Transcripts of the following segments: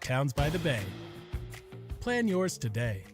Towns by the Bay. Plan yours today.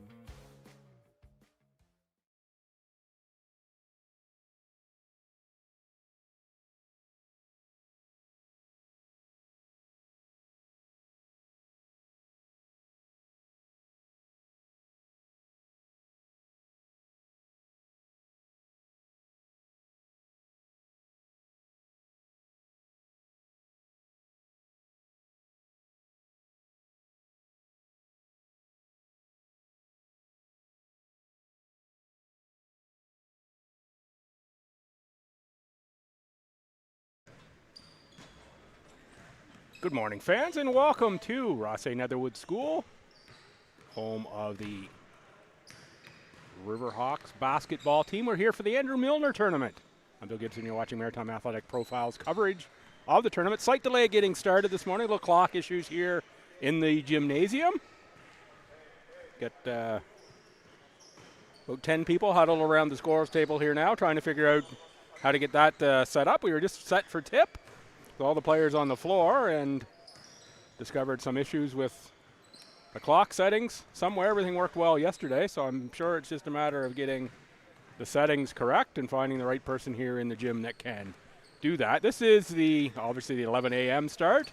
Good morning, fans, and welcome to Ross A. Netherwood School, home of the Riverhawks basketball team. We're here for the Andrew Milner tournament. I'm Bill Gibson. You're watching Maritime Athletic Profiles coverage of the tournament. Slight delay getting started this morning. Little clock issues here in the gymnasium. Got about 10 people huddled around the scores table here now, trying to figure out how to get that set up. We were just set for tip. All the players on the floor, and discovered some issues with the clock settings somewhere. Everything worked well yesterday, so I'm sure it's just a matter of getting the settings correct and finding the right person here in the gym that can do that. This is obviously the 11 a.m. start.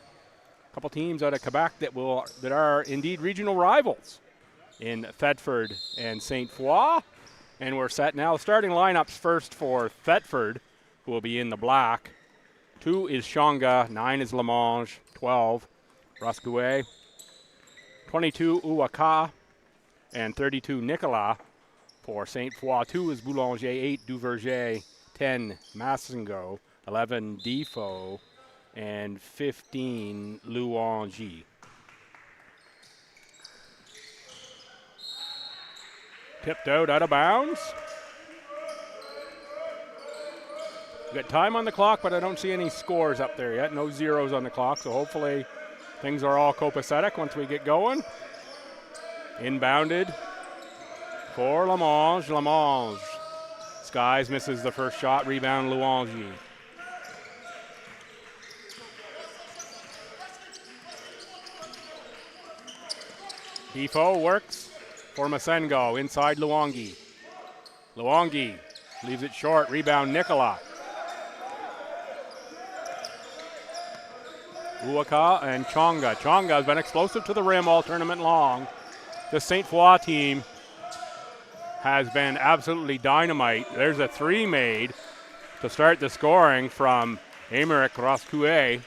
A couple teams out of Quebec that are indeed regional rivals in Thetford and St. Foy, and we're set now. Starting lineups first for Thetford, who will be in the black. 2 is Shonga, 9 is Lamange, 12 Roscouet, 22 Uwaka, and 32 Nicolas for St. Foy. 2 is Boulanger, 8 Duverger, 10 Massengo, 11 Defoe, and 15 Louangie. Tipped out of bounds. We've got time on the clock, but I don't see any scores up there yet. No zeros on the clock, so hopefully things are all copacetic once we get going. Inbounded for Lamange. Lamange. Skies misses the first shot. Rebound Louangie. Defoe works for Massengo. Inside Louangie. Louangie leaves it short. Rebound Nicolas. Uwaka and Chonga. Chonga has been explosive to the rim all tournament long. The St. Foy team has been absolutely dynamite. There's a 3 made to start the scoring from Aymeric Roscouet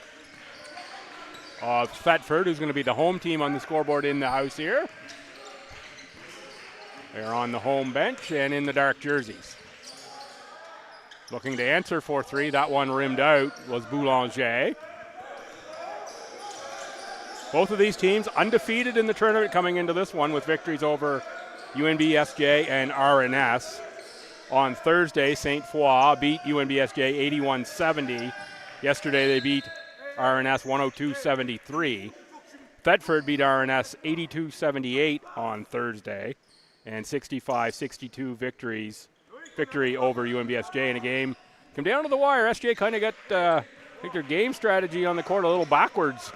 of Thetford, who's going to be the home team on the scoreboard in the house here. They're on the home bench and in the dark jerseys. Looking to answer for 3. That one rimmed out was Boulanger. Both of these teams undefeated in the tournament coming into this one with victories over UNBSJ and RNS. On Thursday, St. Foy beat UNBSJ 81-70. Yesterday they beat RNS 102-73. Thetford beat RNS 82-78 on Thursday, and 65-62 victory over UNBSJ in a game. Come down to the wire. SJ kind of got I think their game strategy on the court a little backwards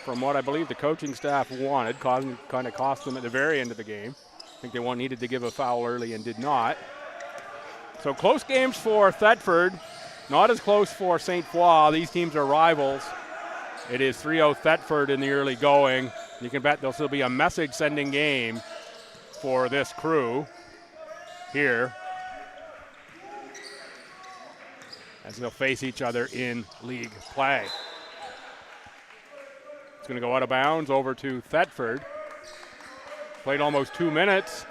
from what I believe the coaching staff wanted, kind of cost them at the very end of the game. I think they needed to give a foul early and did not. So close games for Thetford, not as close for St. Foy. These teams are rivals. It is 3-0 Thetford in the early going. You can bet there'll still be a message-sending game for this crew here as they'll face each other in league play. It's going to go out of bounds over to Thetford. Played almost 2 minutes,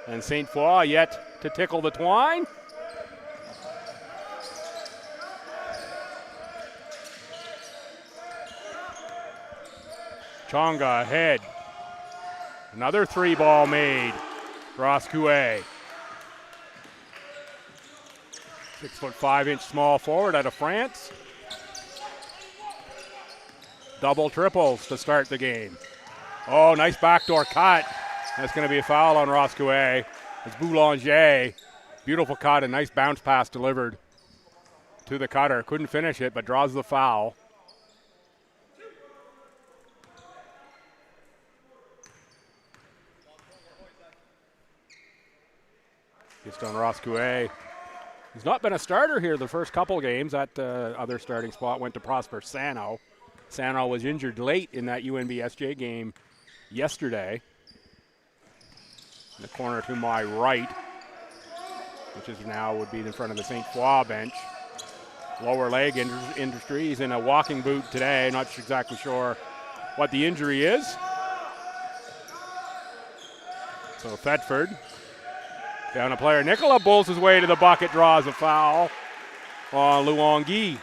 and St. Foy yet to tickle the twine. Chonga ahead. Another 3-ball made. Roscouet. 6'5" small forward out of France. Double triples to start the game. Oh, nice backdoor cut. That's going to be a foul on Roscouet. It's Boulanger. Beautiful cut, a nice bounce pass delivered to the cutter. Couldn't finish it, but draws the foul. Gaston Roscouet. He's not been a starter here the first couple games. That other starting spot went to Prosper Sano. Sano was injured late in that UNBSJ game yesterday. In the corner to my right, which is now would be in front of the St. Foy bench. Lower leg injury. He's in a walking boot today. Not exactly sure what the injury is. So Thetford down a player. Nicola bulls his way to the bucket, draws a foul on Luongi.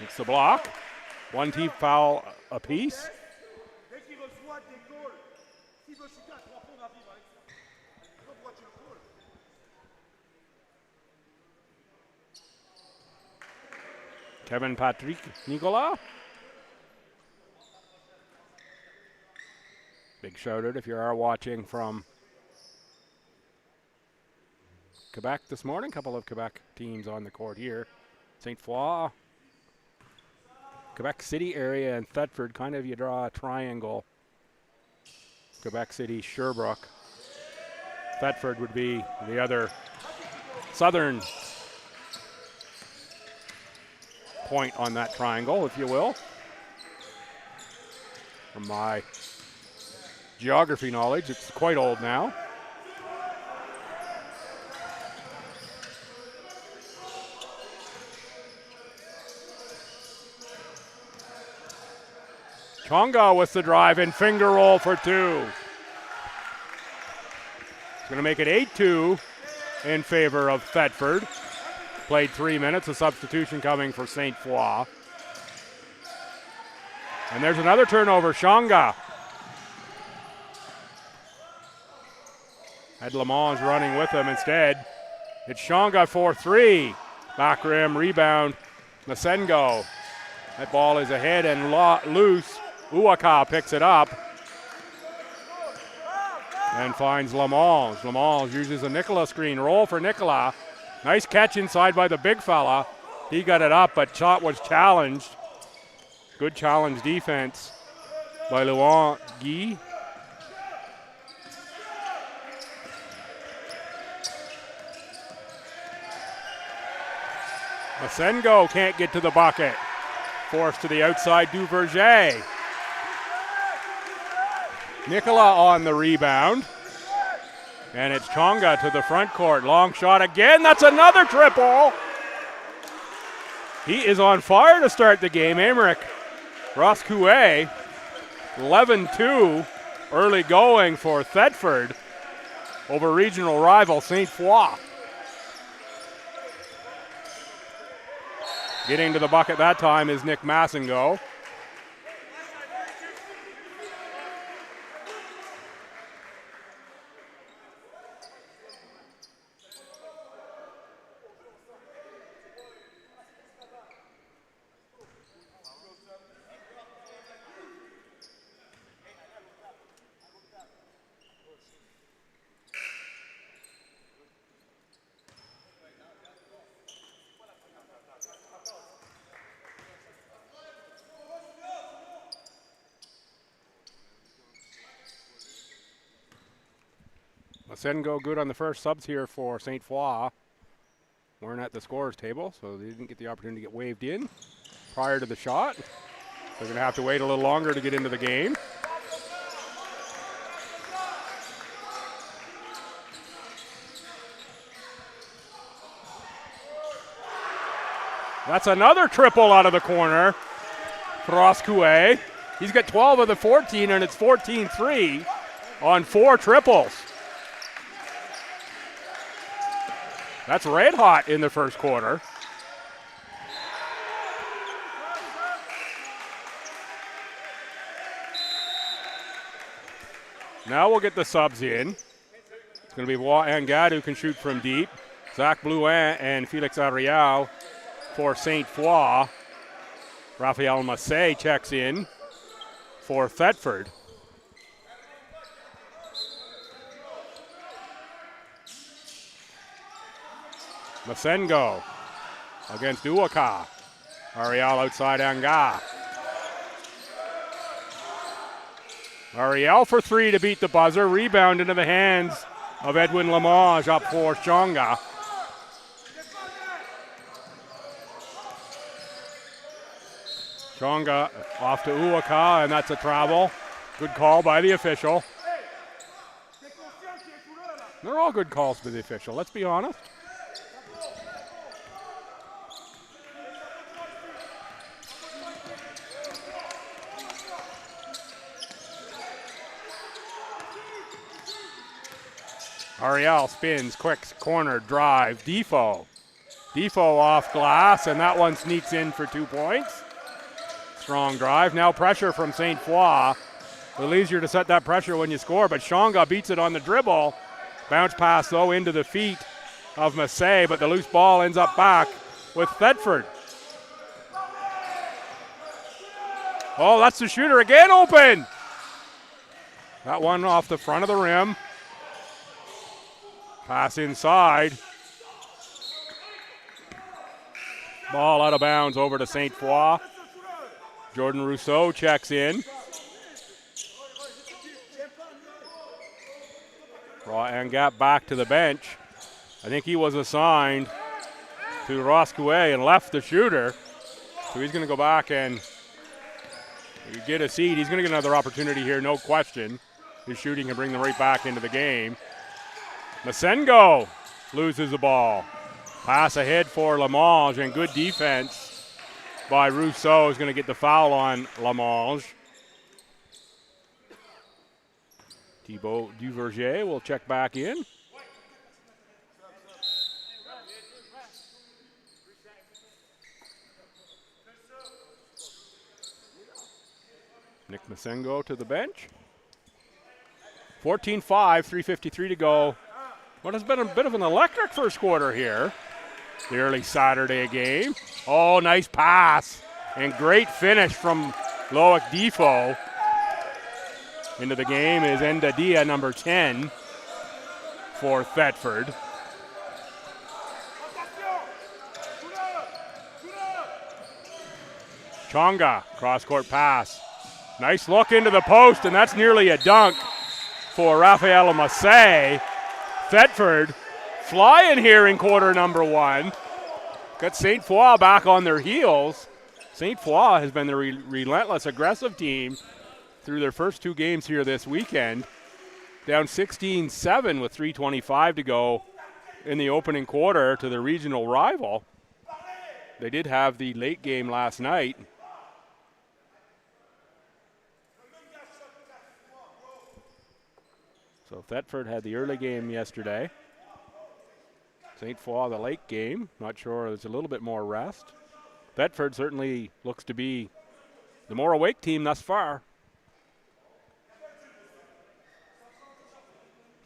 It's the block. One team foul apiece. Kevin Patrick Nicolas. Big shout out if you are watching from Quebec this morning. Couple of Quebec teams on the court here. St. Foy, Quebec City area, and Thetford. Kind of you draw a triangle. Quebec City, Sherbrooke. Thetford would be the other southern point on that triangle, if you will. From my geography knowledge, it's quite old now. Chonga with the drive and finger roll for two. It's going to make it 8-2 in favor of Thetford. Played 3 minutes, a substitution coming for St. Foy. And there's another turnover, Chonga. Had Lamont running with him instead. It's Chonga for three. Back rim, rebound, Masengo. That ball is ahead and loose. Uwaka picks it up and finds Lamont. Lamont uses a Nicola screen. Roll for Nicola. Nice catch inside by the big fella. He got it up, but shot was challenged. Good challenge defense by Luan Guy. Masengo can't get to the bucket. Forced to the outside, Duverger. Nicola on the rebound. And it's Chonga to the front court. Long shot again. That's another triple. He is on fire to start the game. Emerick Roscouet, 11-2. Early going for Thetford over regional rival St. Foy. Getting to the bucket that time is Nick Massengo. Masengo good on the first subs here for St. Foy. Weren't at the scorer's table, so they didn't get the opportunity to get waved in prior to the shot. They're going to have to wait a little longer to get into the game. That's another triple out of the corner for Roscouet. He's got 12 of the 14, and it's 14-3 on 4 triples. That's red hot in the first quarter. Now we'll get the subs in. It's going to be Wa Angad who can shoot from deep. Zach Blouin and Felix Arial for St. Foy. Raphael Massé checks in for Thetford. Masengo against Uwaka. Ariel outside Anga. Ariel for three to beat the buzzer. Rebound into the hands of Edwin Lamage up for Shonga. Shonga off to Uwaka, and that's a travel. Good call by the official. They're all good calls by the official, let's be honest. Ariel spins, quick corner drive. Defoe off glass, and that one sneaks in for 2 points. Strong drive. Now pressure from St. Foy. A little easier to set that pressure when you score, but Shonga beats it on the dribble. Bounce pass, though, into the feet of Massey, but the loose ball ends up back with Thetford. Oh, that's the shooter again, open. That one off the front of the rim. Pass inside. Ball out of bounds over to St. Foy. Jordan Rousseau checks in. Raw Angap back to the bench. I think he was assigned to Roscoe and left the shooter. So he's going to go back and get a seat. He's going to get another opportunity here, no question. His shooting can bring them right back into the game. Masengo loses the ball. Pass ahead for Lamage, and good defense by Rousseau is going to get the foul on Lamage. Thibaut Duverger will check back in. Nick Masengo to the bench. 14-5, 3:53 to go. What has been a bit of an electric first quarter here. The early Saturday game. Oh, nice pass. And great finish from Loic Defoe. Into the game is Endadia, number 10, for Thetford. Chonga, cross-court pass. Nice look into the post, and that's nearly a dunk for Rafael Massey. Thetford flying here in quarter number one. Got St. Foy back on their heels. St. Foy has been the relentless, aggressive team through their first two games here this weekend. Down 16-7 with 3:25 to go in the opening quarter to the regional rival. They did have the late game last night. So Thetford had the early game yesterday. St. Foy the late game. Not sure, there's a little bit more rest. Thetford certainly looks to be the more awake team thus far.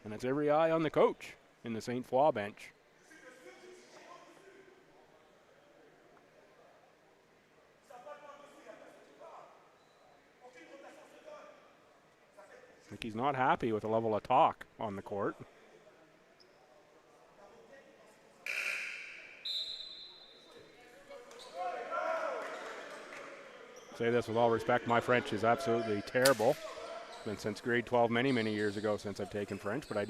And it's every eye on the coach in the St. Foy bench. I think he's not happy with the level of talk on the court. Say this with all respect, my French is absolutely terrible. It's been since grade 12 many years ago since I've taken French, but I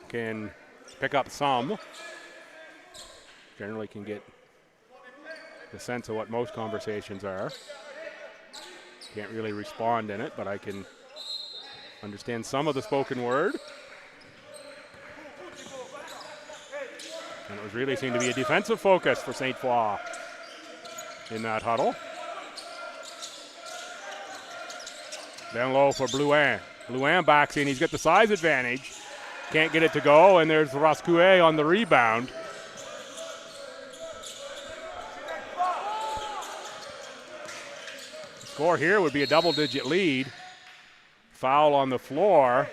can pick up some. Generally can get the sense of what most conversations are. Can't really respond in it, but I can understand some of the spoken word. And it was really seemed to be a defensive focus for St. Foy in that huddle. Down low for Blouin. Blouin backs in. He's got the size advantage. Can't get it to go, and there's Roscoe on the rebound. Score here would be a double-digit lead. Foul on the floor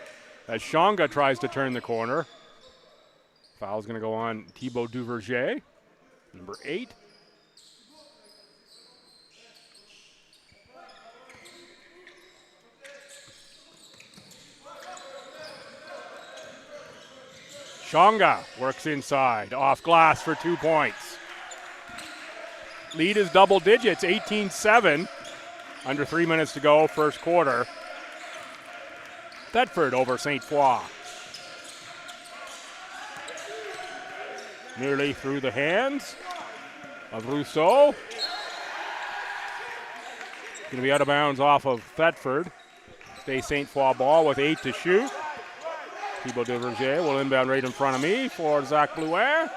as Shonga tries to turn the corner. Foul's going to go on Thibaut Duverger, number 8. Shonga works inside, off glass for 2 points. Lead is double digits, 18-7. Under 3 minutes to go, first quarter. Thetford over St. Foy. Nearly through the hands of Rousseau. Going to be out of bounds off of Thetford. Stay St. Foy ball with 8 to shoot. Thibault Duverger will inbound right in front of me for Zach Bluer.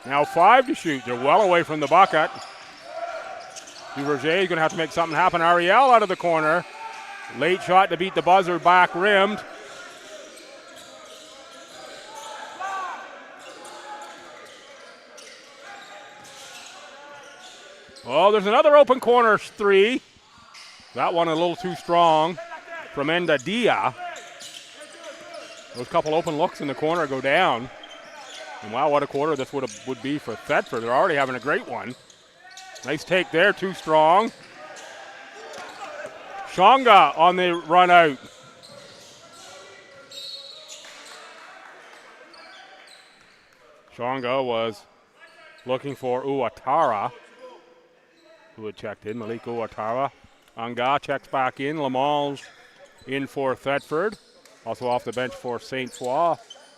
Now 5 to shoot. They're well away from the bucket. Duverger is going to have to make something happen. Ariel out of the corner. Late shot to beat the buzzer, back rimmed. Oh, there's another open corner 3. That one a little too strong from Enda Dia. Those couple open looks in the corner go down. And wow, what a quarter this would be for Thetford. They're already having a great one. Nice take there, too strong. Shonga on the run out. Shonga was looking for Uatara, who had checked in, Malik Uatara. Anga checks back in. Lamange in for Thetford. Also off the bench for St. Foy,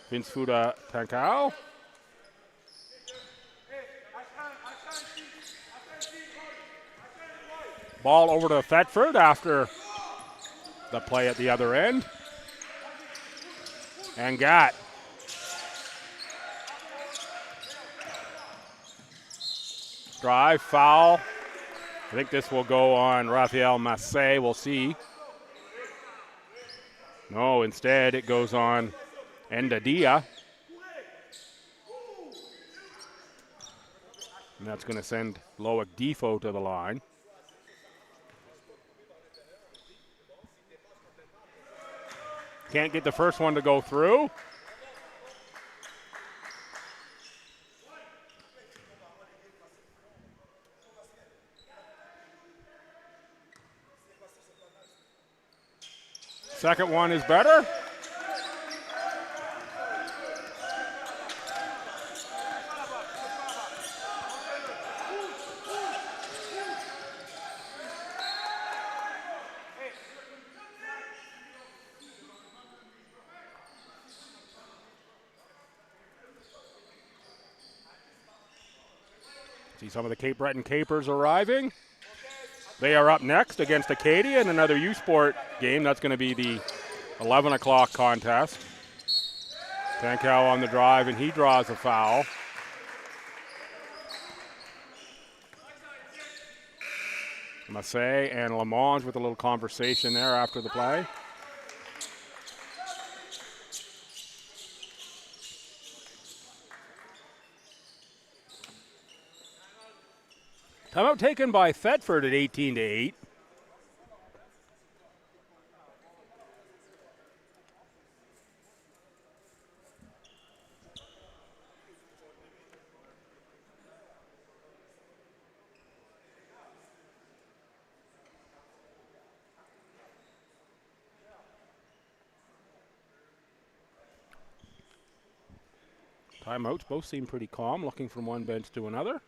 Vince Fuda Tankau. Ball over to Thetford after the play at the other end. And got drive, foul. I think this will go on Raphael Massé. We'll see. No, instead it goes on Enda Dia. And that's going to send Loic Defo to the line. Can't get the first one to go through. Second one is better. See some of the Cape Breton Capers arriving. They are up next against Acadia in another U-Sport game. That's going to be the 11 o'clock contest. Tankau on the drive, and he draws a foul. Massé and Lamange with a little conversation there after the play. Timeout taken by Thetford at 18-8. Timeouts both seem pretty calm, looking from one bench to another.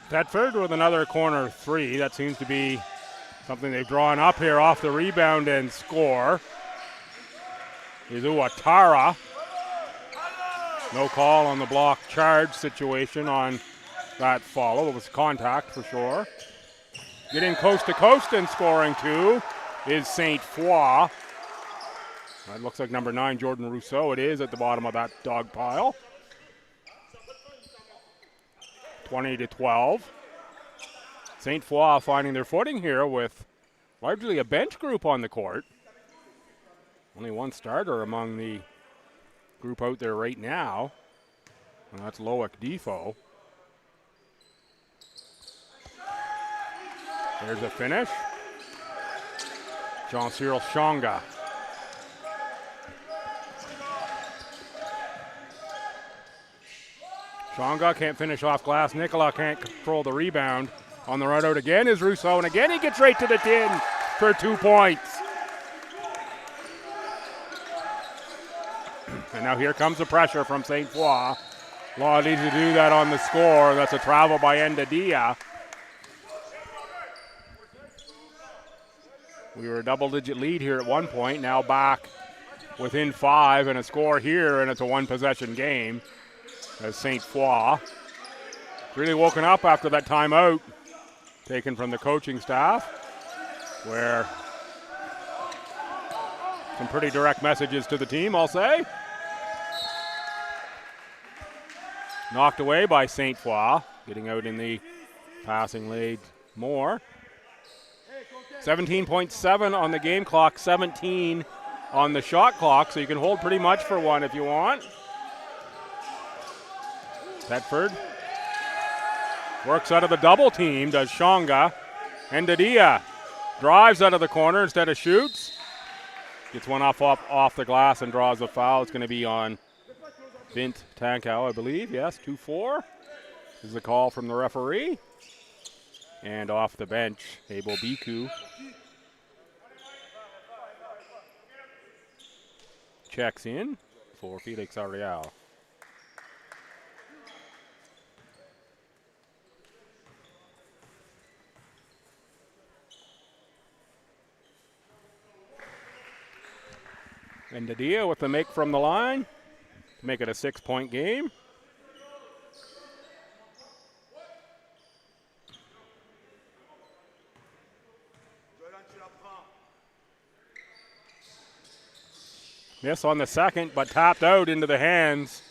Thetford with another corner 3. That seems to be something they've drawn up here off the rebound and score. Is Uatara. No call on the block charge situation on that follow. It was contact for sure. Getting coast to coast and scoring two is St. Foy. That looks like number 9, Jordan Rousseau. It is at the bottom of that dog pile. 20-12. St. Foy finding their footing here with largely a bench group on the court. Only one starter among the group out there right now, and that's Loic Defoe. There's a finish. Jean-Cyril Shonga. Shonga can't finish off glass. Nicola can't control the rebound. On the run out again is Rousseau, and again he gets right to the tin for 2 points. And now here comes the pressure from St. Foy. Law needs to do that on the score. That's a travel by Endadia. We were a double-digit lead here at one point, now back within 5 and a score here, and it's a one-possession game as St. Foy really woken up after that timeout taken from the coaching staff, where some pretty direct messages to the team, I'll say. Knocked away by St. Foy, getting out in the passing lane more. 17.7 on the game clock, 17 on the shot clock, so you can hold pretty much for one if you want. Thetford works out of the double team, does Shonga. Endadia drives out of the corner instead of shoots. Gets one off the glass and draws a foul. It's going to be on Vint Tankow, I believe. Yes, 2-4. This is a call from the referee. And off the bench, Abel Biku checks in for Felix Ariel. And Nadia with the make from the line to make it a 6-point game. Miss on the second, but tapped out into the hands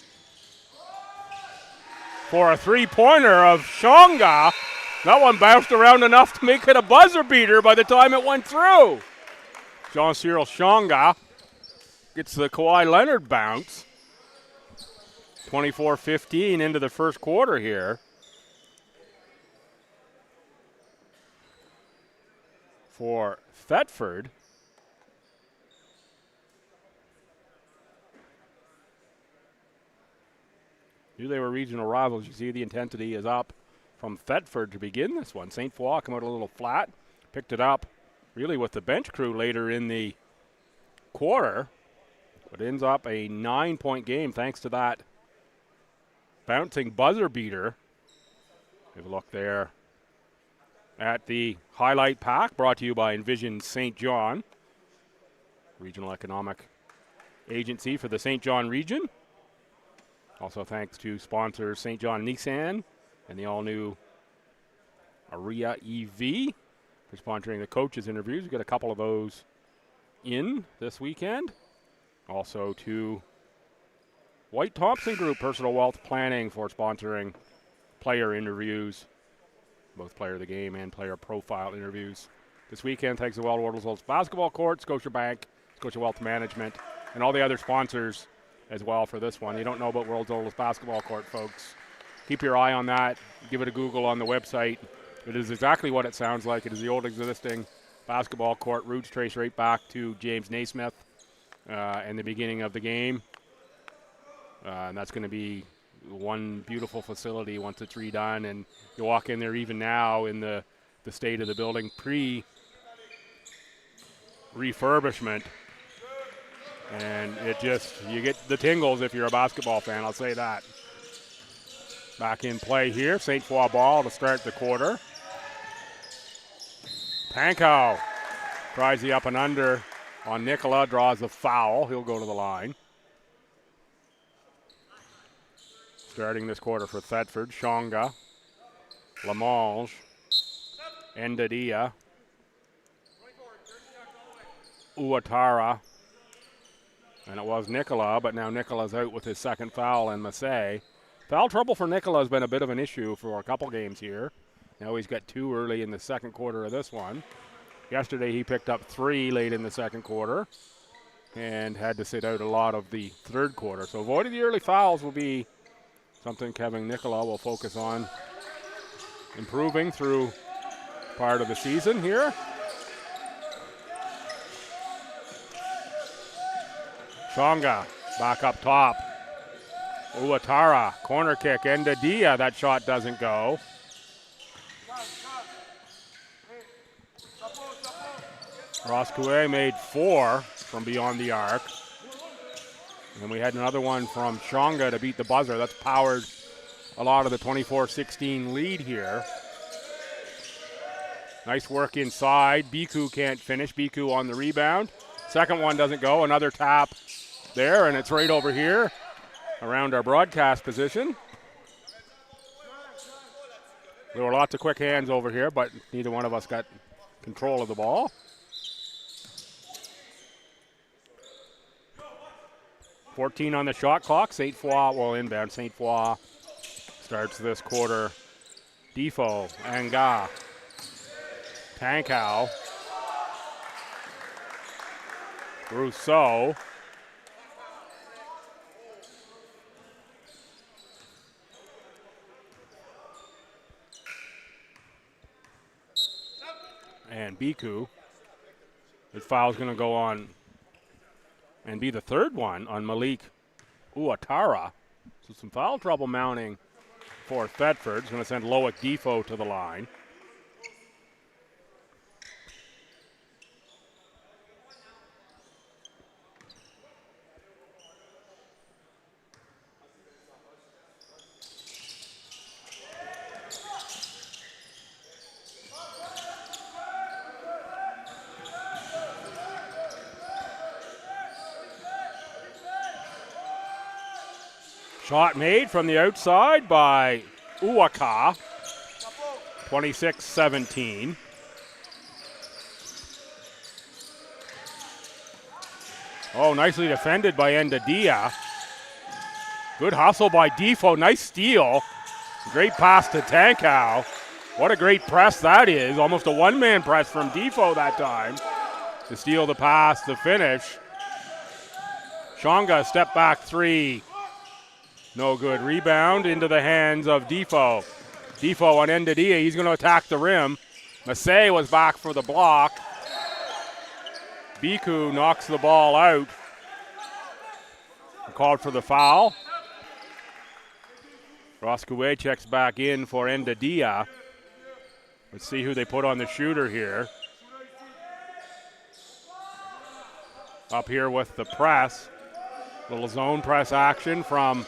for a three-pointer of Shonga. That one bounced around enough to make it a buzzer beater by the time it went through. Jean-Cyril Shonga gets the Kawhi Leonard bounce. 24-15 into the first quarter here. For Thetford. Knew they were regional rivals. You see the intensity is up from Thetford to begin this one. St. Foy come out a little flat. Picked it up really with the bench crew later in the quarter. But ends up a 9-point game thanks to that bouncing buzzer beater. Have a look there at the highlight pack brought to you by Envision St. John, regional economic agency for the St. John region. Also thanks to sponsors St. John Nissan and the all-new Aria EV for sponsoring the coaches' interviews. We've got a couple of those in this weekend. Also to White Thompson Group Personal Wealth Planning for sponsoring player interviews, both player of the game and player profile interviews. This weekend, thanks to World's Oldest Basketball Court, Scotiabank, Scotia Wealth Management, and all the other sponsors as well for this one. You don't know about World's Oldest Basketball Court, folks. Keep your eye on that. Give it a Google on the website. It is exactly what it sounds like. It is the old existing basketball court. Roots trace right back to James Naismith and the beginning of the game. And that's going to be one beautiful facility once it's redone. And you walk in there even now in the state of the building pre-refurbishment. And it just, you get the tingles if you're a basketball fan, I'll say that. Back in play here, St. Foy ball to start the quarter. Tankow tries the up and under on Nicola, draws the foul. He'll go to the line. Starting this quarter for Thetford, Shonga, Lamange, Endadia, Uatara, and it was Nicola, but now Nicola's out with his second foul, and Massey. Foul trouble for Nicola has been a bit of an issue for a couple games here. Now he's got 2 early in the second quarter of this one. Yesterday he picked up 3 late in the second quarter and had to sit out a lot of the third quarter. So avoiding the early fouls will be something Kevin Nicola will focus on improving through part of the season here. Shonga back up top. Uatara, corner kick, Endadia. That shot doesn't go. Roscoe made 4 from beyond the arc. And we had another one from Shonga to beat the buzzer. That's powered a lot of the 24-16 lead here. Nice work inside. Biku can't finish. Biku on the rebound. Second one doesn't go. Another tap there, and it's right over here around our broadcast position. There were lots of quick hands over here, but neither one of us got control of the ball. 14 on the shot clock. St. Foy will inbound. St. Foy starts this quarter. Defo, Anga, Tankow, Rousseau. And Biku. His foul's going to go on and be the third one on Malik Uatara. So some foul trouble mounting for Thetford. It's going to send Loic Defo to the line. Shot made from the outside by Uaka, 26-17. Oh, nicely defended by Endadia. Good hustle by Defo, nice steal. Great pass to Tankow. What a great press that is. Almost a one-man press from Defo that time to steal the pass, the finish. Shonga, step back 3. No good. Rebound into the hands of Defo. Defo on Endadia. He's going to attack the rim. Massey was back for the block. Biku knocks the ball out. Called for the foul. Roscoe checks back in for Endadia. Let's see who they put on the shooter here. Up here with the press. Little zone press action from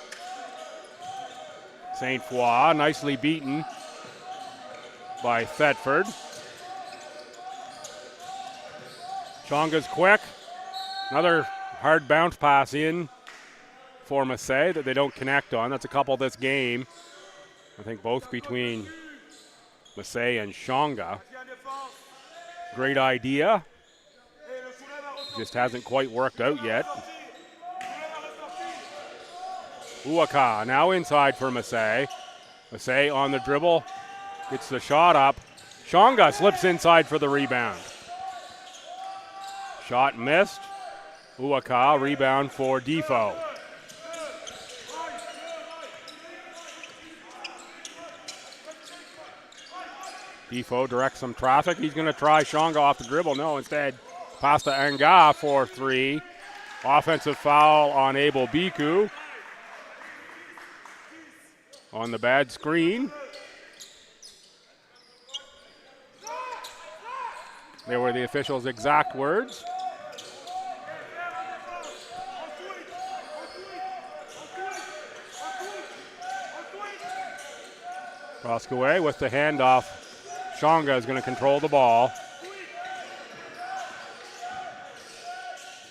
St. Foy, nicely beaten by Thetford. Shonga's quick. Another hard bounce pass in for Massey that they don't connect on. That's a couple this game. I think both between Massey and Shonga. Great idea. Just hasn't quite worked out yet. Uaka now inside for Massey. Massey on the dribble, gets the shot up. Shonga slips inside for the rebound. Shot missed. Uaka, rebound for Defo. Defo directs some traffic. He's going to try Shonga off the dribble. No, instead, pass to Anga for 3. Offensive foul on Abel Biku. On the bad screen. They were the officials' exact words. Roscoe with the handoff. Shonga is going to control the ball.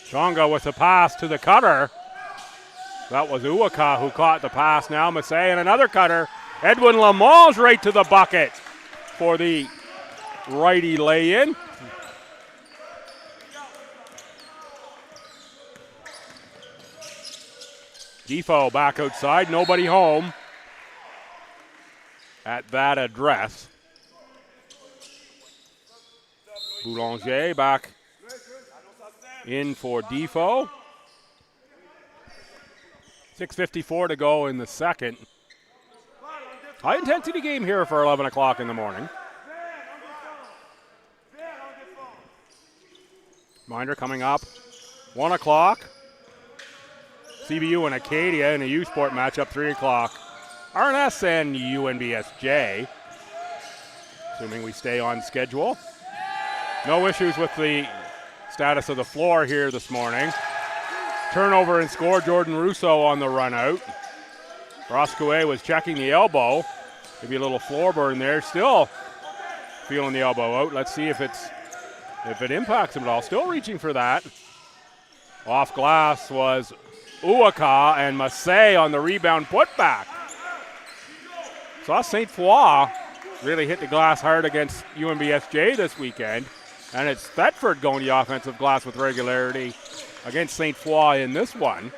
Shonga with the pass to the cutter. That was Uwaka who caught the pass. Now Massey and another cutter. Edwin Lamont's right to the bucket for the righty lay-in. Defoe back outside, nobody home at that address. Boulanger back in for Defoe. 6:54 to go in the second. High intensity game here for 11 o'clock in the morning. Reminder coming up, 1 o'clock. CBU and Acadia in a U-Sport matchup, 3 o'clock. RNS and UNBSJ, assuming we stay on schedule. No issues with the status of the floor here this morning. Turnover and score, Jordan Russo on the run out. Roscoe was checking the elbow. Maybe a little floor burn there. Still feeling the elbow out. Let's see if it impacts him at all. Still reaching for that. Off glass was Uwaka, and Massey on the rebound putback. Saw St. Foy really hit the glass hard against UNBSJ this weekend, and it's Thetford going the offensive glass with regularity against St. Foy in this one.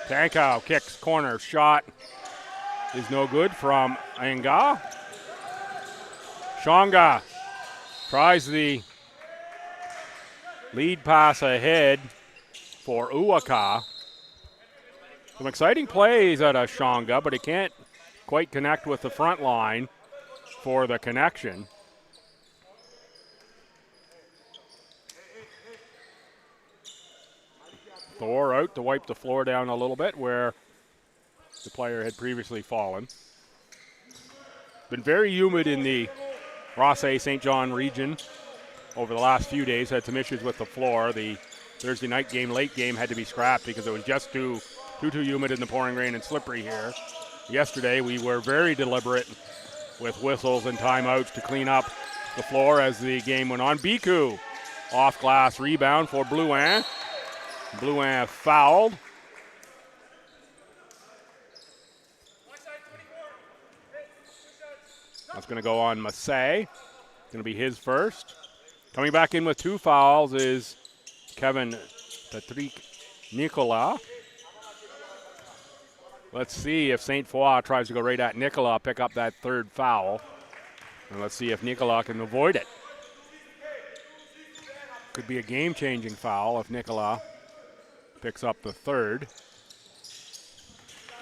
Tankow kicks corner, shot is no good from Anga. Shonga tries the lead pass ahead for Uwaka. Some exciting plays out of Shonga, but he can't quite connect with the front line for the connection. Thor out to wipe the floor down a little bit where the player had previously fallen. Been very humid in the Rossay St. John region over the last few days. Had some issues with the floor. The Thursday night game, late game, had to be scrapped because it was just too humid in the pouring rain and slippery here. Yesterday we were very deliberate with whistles and timeouts to clean up the floor as the game went on. Biku off glass rebound for Blouin. Blouin fouled. That's going to go on Massey. Going to be his first. Coming back in with 2 fouls is Kevin Patrick Nicolas. Let's see if St. Foy tries to go right at Nicolas, pick up that 3rd foul. And let's see if Nicolas can avoid it. Could be a game-changing foul if Nicolas picks up the 3rd.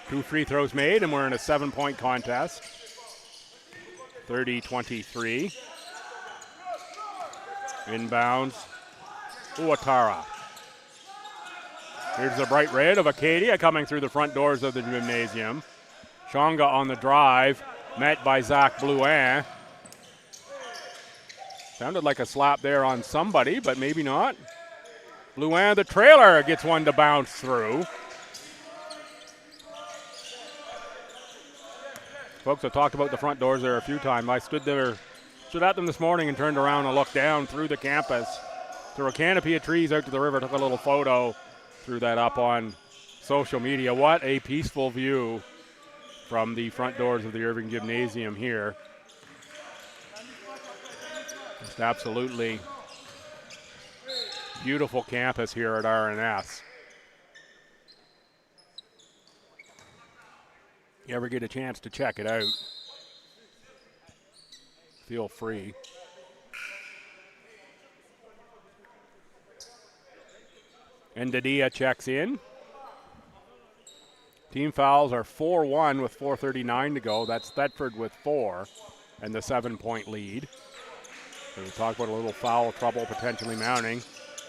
2 free throws made, and we're in a 7-point contest. 30-23. Inbounds, Uwatara. Here's the bright red of Acadia coming through the front doors of the gymnasium. Shonga on the drive, met by Zach Blouin. Sounded like a slap there on somebody, but maybe not. Blouin, the trailer, gets one to bounce through. Folks, I talked about the front doors there a few times. I stood at them this morning and turned around and looked down through the campus, through a canopy of trees out to the river, took a little photo, threw that up on social media. What a peaceful view from the front doors of the Irving Gymnasium here. Just absolutely beautiful campus here at RNS. You ever get a chance to check it out, feel free. Ndadia checks in. Team fouls are 4-1 with 4:39 to go. That's Thetford with 4 and the 7-point lead. So we talk about a little foul trouble potentially mounting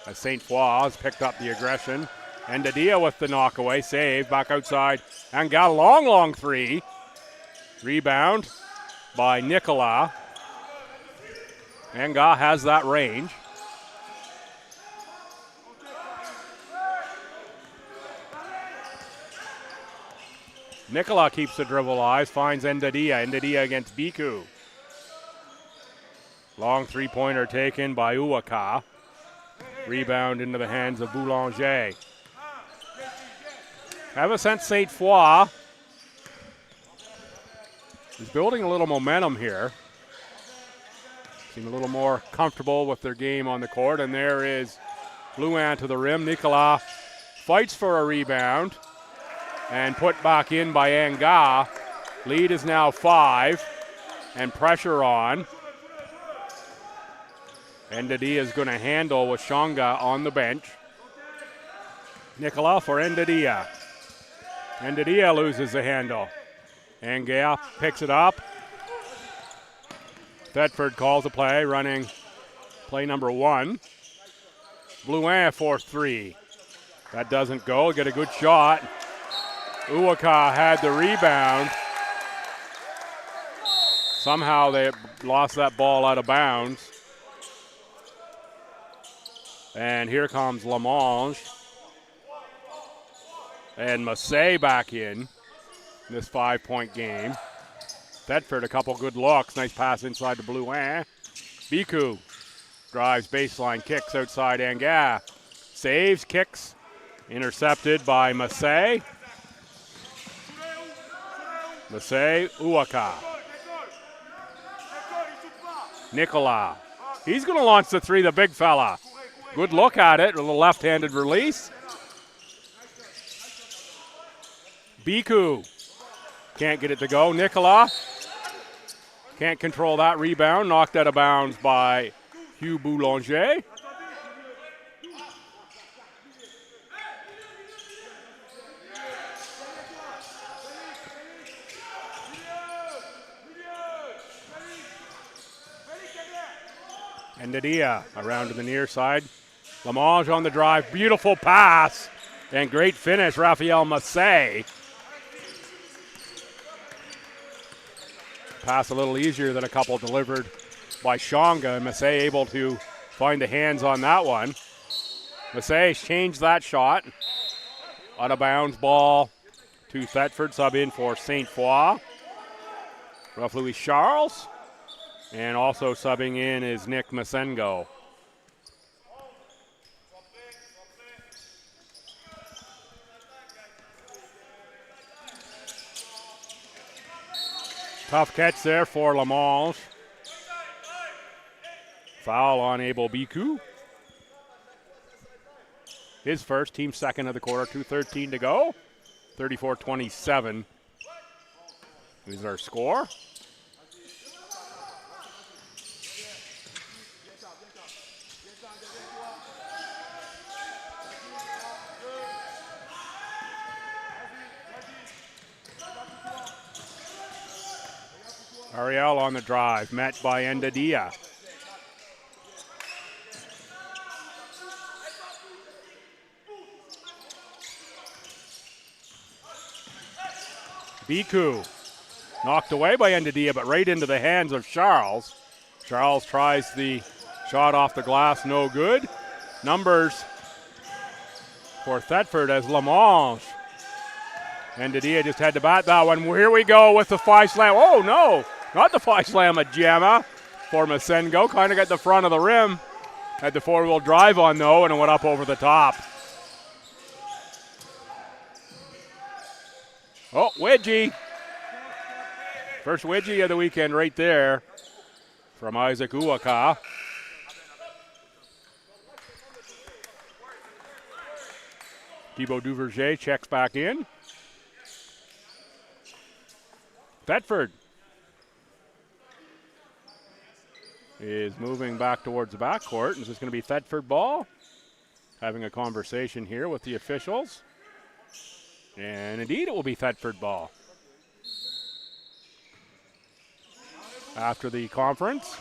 as St. Foy has picked up the aggression. Ndadia with the knockaway, save, back outside, and got a long 3. Rebound by Nicolas. Anga has that range. Nicolas keeps the dribble alive, finds Ndadia. Ndadia against Biku. Long 3-pointer taken by Uwaka. Rebound into the hands of Boulanger. Have a sense St. Foy is building a little momentum here. Seem a little more comfortable with their game on the court. And there is Blouin to the rim. Nicolas fights for a rebound and put back in by Anga. Lead is now 5 and pressure on. Endadia is going to handle with Shonga on the bench. Nicolas for Endadia. Endadia loses the handle. Anga picks it up. Thetford calls a play, running play number 1. Blouin for 3. That doesn't go. Get a good shot. Uwaka had the rebound. Somehow they lost that ball out of bounds. And here comes Lamange. And Massey back in this 5-point game. Thetford, a couple good looks. Nice pass inside to Blouin. Biku drives baseline, kicks outside Anga. Saves, kicks. Intercepted by Massey. Massey, Uwaka. Nicolas. He's going to launch the 3, the big fella. Good look at it, a little left-handed release. Biku can't get it to go. Nicolas can't control that rebound. Knocked out of bounds by Hugh Boulanger. Endadia around to the near side. Lamange on the drive. Beautiful pass and great finish. Raphael Massey. Pass a little easier than a couple delivered by Shonga. Massey able to find the hands on that one. Massey changed that shot. Out of bounds ball to Thetford. Sub in for St. Foy. Ralph Louis Charles. And also subbing in is Nick Masengo. Tough catch there for Lamange. Foul on Abel Biku. His first, team second of the quarter, 2:13 to go. 34-27 is our score. Ariel on the drive, met by Endadia. Biku knocked away by Endadia, but right into the hands of Charles. Charles tries the shot off the glass, no good. Numbers for Thetford as Lamange. Endadia just had to bat that one. Here we go with the 5 slam. Oh, no. Not the 5 slam at Gemma for Masengo. Kind of got the front of the rim. Had the 4-wheel drive on, though, and it went up over the top. Oh, wedgie. First wedgie of the weekend right there from Isaac Uwaka. Thibaut Duverger checks back in. Thetford is moving back towards the backcourt. And this is going to be Thetford ball. Having a conversation here with the officials. And indeed, it will be Thetford ball. After the conference.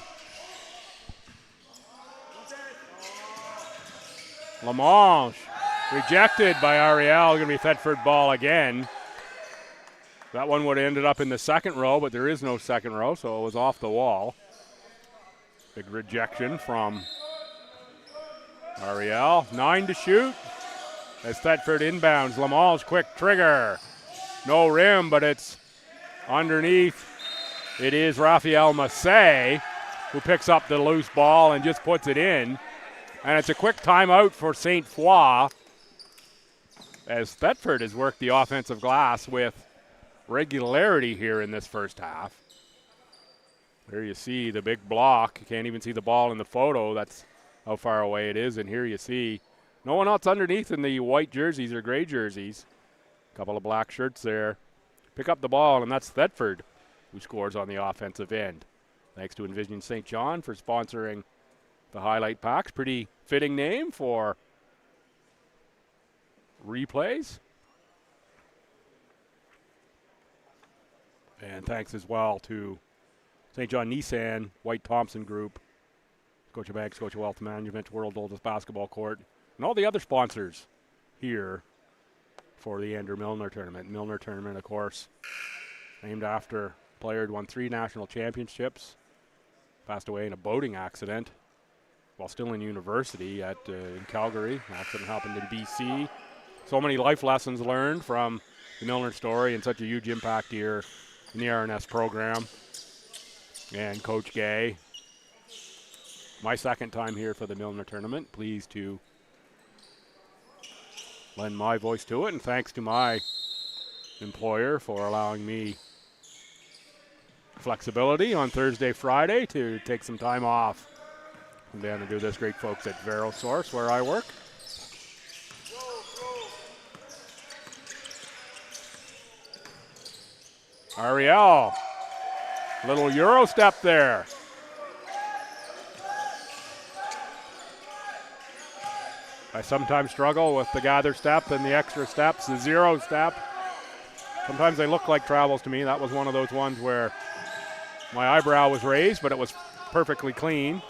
Lamange rejected by Ariel. Going to be Thetford ball again. That one would have ended up in the second row, but there is no second row, so it was off the wall. Big rejection from Ariel. 9 to shoot as Thetford inbounds. Lamange quick trigger. No rim, but it's underneath. It is Raphael Massey who picks up the loose ball and just puts it in And it's a quick timeout for St. Foy as Thetford has worked the offensive glass with regularity here in this first half. There you see the big block. You can't even see the ball in the photo. That's how far away it is. And here you see no one else underneath in the white jerseys or gray jerseys. A couple of black shirts there. Pick up the ball, and that's Thetford who scores on the offensive end. Thanks to Envision St. John for sponsoring the highlight packs. Pretty fitting name for replays. And thanks as well to St. John Nissan, White Thompson Group, Scotiabank, Scotia Wealth Management, World's Oldest Basketball Court, and all the other sponsors here for the Andrew Milner Tournament. Milner Tournament, of course, named after a player who won 3 national championships, passed away in a boating accident while still in university in Calgary. Accident happened in BC. So many life lessons learned from the Milner story and such a huge impact here in the RNS program. And Coach Gay, my second time here for the Milner Tournament. Pleased to lend my voice to it, and thanks to my employer for allowing me flexibility on Thursday, Friday to take some time off and down and do this. Great folks at VeroSource where I work. Ariel, little Euro step there. I sometimes struggle with the gather step and the extra steps, the zero step. Sometimes they look like travels to me. That was one of those ones where my eyebrow was raised, but it was perfectly clean.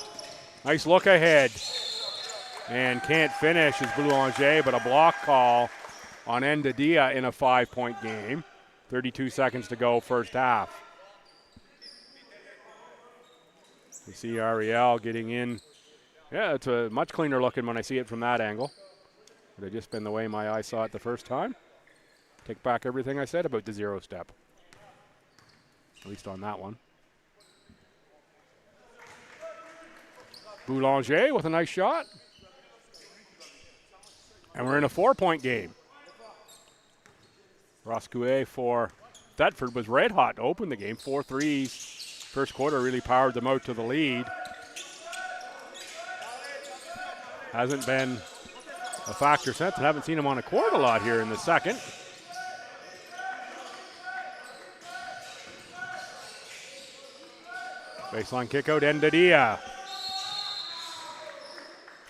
Nice look ahead. And can't finish is Boulanger, but a block call on Endadia in a 5-point game. 32 seconds to go, first half. You see Ariel getting in. Yeah, it's a much cleaner looking when I see it from that angle. It had just been the way my eyes saw it the first time. Take back everything I said about the zero step. At least on that one. Boulanger with a nice shot. And we're in a 4-point game. Roscouet for Thetford was red hot to open the game. 4 threes. First quarter really powered them out to the lead. Hasn't been a factor since, and haven't seen him on a court a lot here in the second. Baseline kick out, Endadia.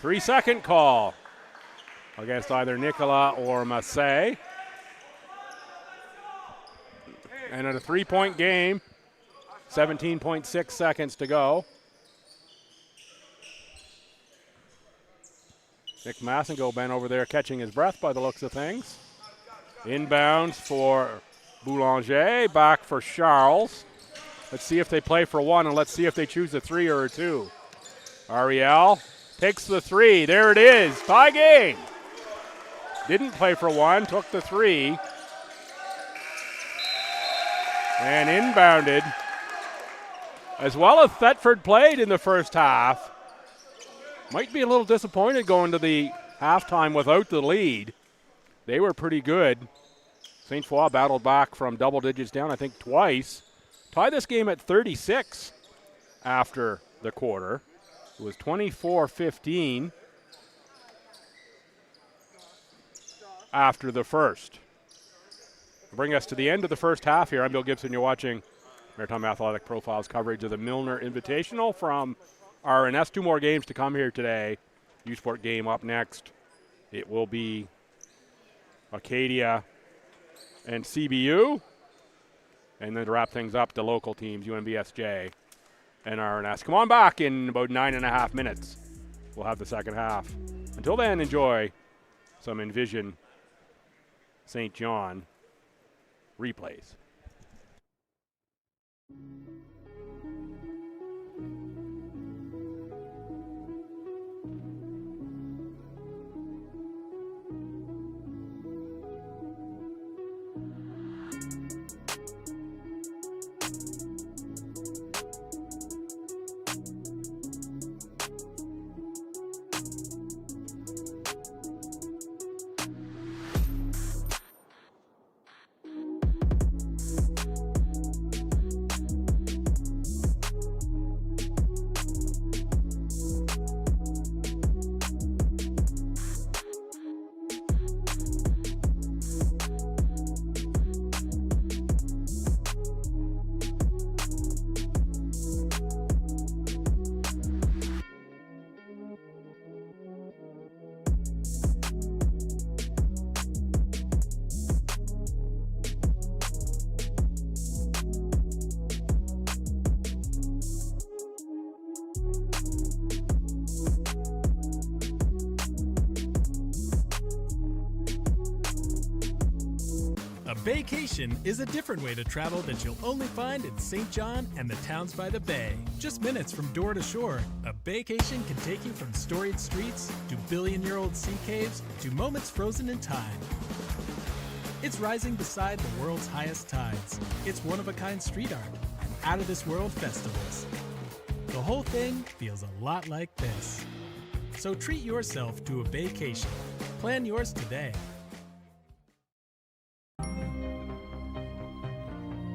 3-second call against either Nicola or Massey. And in a 3-point game, 17.6 seconds to go. Nick Massengo been over there catching his breath by the looks of things. Inbounds for Boulanger, back for Charles. Let's see if they play for one, and let's see if they choose a 3 or a 2. Ariel takes the 3. There it is. Tie game. Didn't play for one, took the 3. And inbounded. As well as Thetford played in the first half. Might be a little disappointed going to the halftime without the lead. They were pretty good. St. Foy battled back from double digits down, I think, twice. Tied this game at 36 after the quarter. It was 24-15 after the first. Bring us to the end of the first half here. I'm Bill Gibson. You're watching Maritime Athletic Profiles coverage of the Milner Invitational from RNS. 2 more games to come here today. U-Sport game up next. It will be Acadia and CBU. And then to wrap things up, the local teams, UNBSJ and RNS. Come on back in about 9.5 minutes. We'll have the second half. Until then, enjoy some Envision St. John replays. Vacation is a different way to travel that you'll only find in St. John and the towns by the bay. Just minutes from door to shore, a vacation can take you from storied streets to billion-year-old sea caves to moments frozen in time. It's rising beside the world's highest tides. It's one-of-a-kind street art and out-of-this-world festivals. The whole thing feels a lot like this. So treat yourself to a vacation. Plan yours today.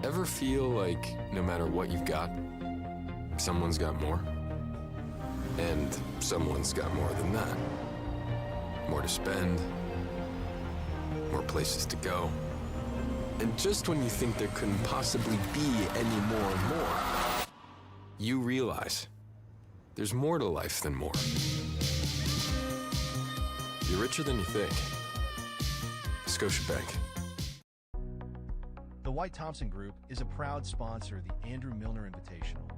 Ever feel like no matter what you've got, someone's got more? And someone's got more than that. More to spend, more places to go. And just when you think there couldn't possibly be any more and more, you realize there's more to life than more. You're richer than you think. Scotiabank. The White Thompson Group is a proud sponsor of the Andrew Milner Invitational.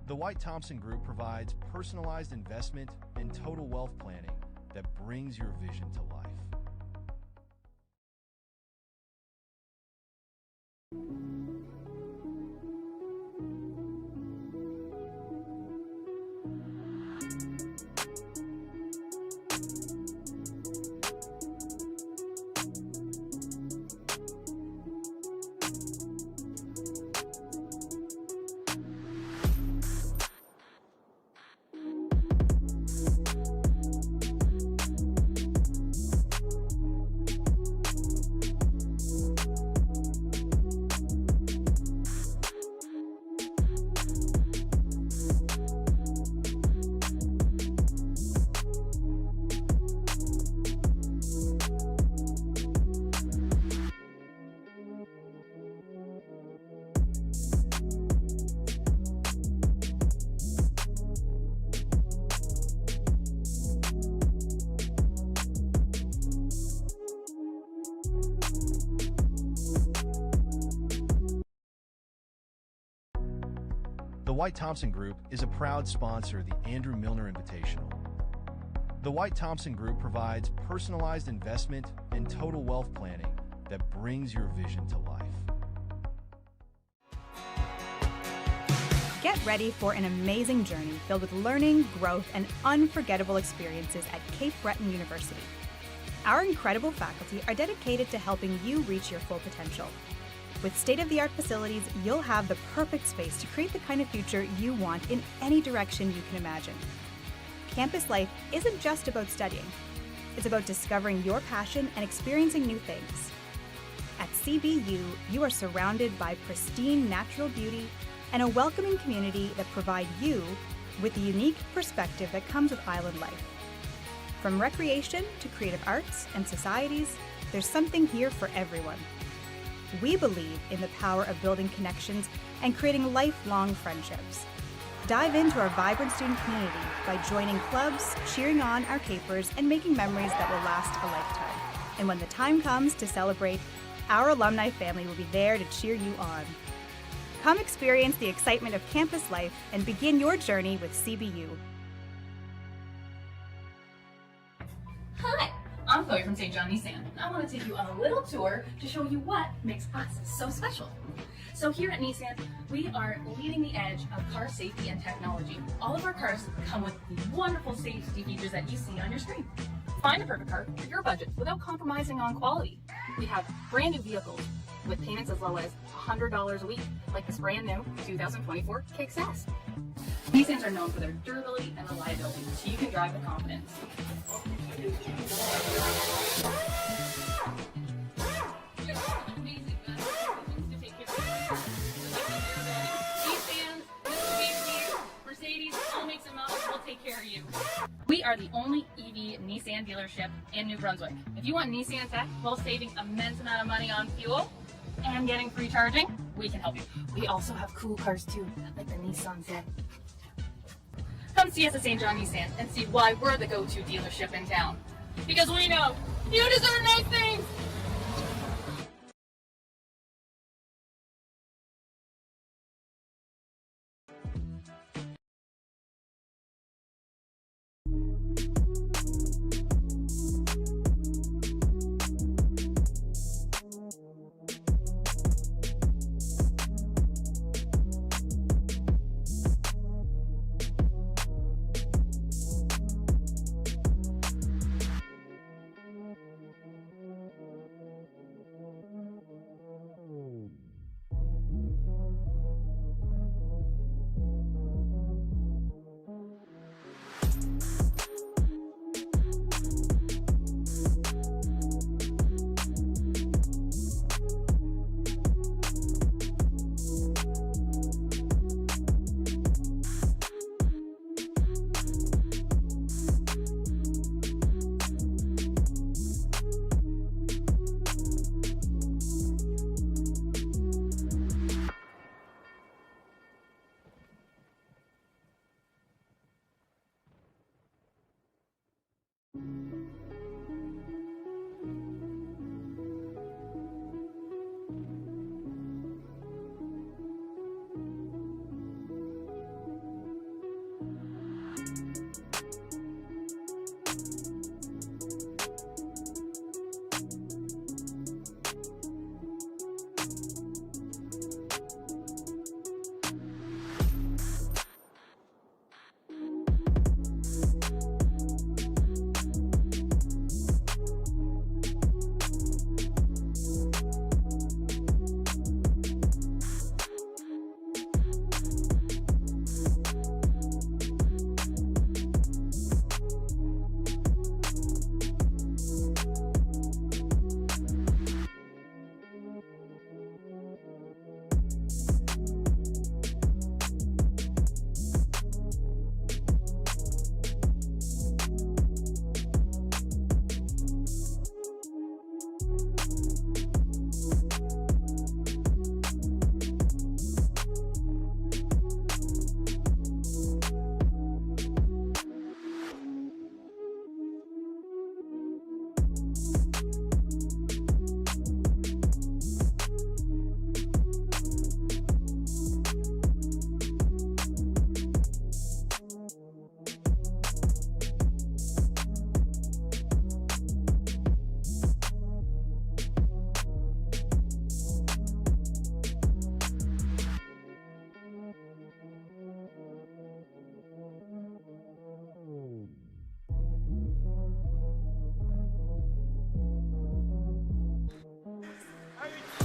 The White Thompson Group provides personalized investment and total wealth planning that brings your vision to life. The White Thompson Group is a proud sponsor of the Andrew Milner Invitational. The White Thompson Group provides personalized investment and total wealth planning that brings your vision to life. Get ready for an amazing journey filled with learning, growth, and unforgettable experiences at Cape Breton University. Our incredible faculty are dedicated to helping you reach your full potential. With state-of-the-art facilities, you'll have the perfect space to create the kind of future you want in any direction you can imagine. Campus life isn't just about studying. It's about discovering your passion and experiencing new things. At CBU, you are surrounded by pristine natural beauty and a welcoming community that provide you with the unique perspective that comes with island life. From recreation to creative arts and societies, there's something here for everyone. We believe in the power of building connections and creating lifelong friendships. Dive into our vibrant student community by joining clubs, cheering on our capers, and making memories that will last a lifetime. And when the time comes to celebrate, our alumni family will be there to cheer you on. Come experience the excitement of campus life and begin your journey with CBU. Hi, I'm Chloe from St. John Nissan, and I want to take you on a little tour to show you what makes us so special. So here at Nissan, we are leading the edge of car safety and technology. All of our cars come with the wonderful safety features that you see on your screen. Find the perfect car for your budget without compromising on quality. We have brand new vehicles with payments as low as $100 a week, like this brand new 2024 Kicks S. Nissans are known for their durability and reliability, so you can drive with confidence. Mercedes, all makes and models will take care of you. We are the only EV Nissan dealership in New Brunswick. If you want Nissan tech while saving immense amount of money on fuel and getting free charging, we can help you. We also have cool cars too, like the Nissan Zen. Come see us at St. John Nissan and see why we're the go-to dealership in town. Because we know you deserve nice things!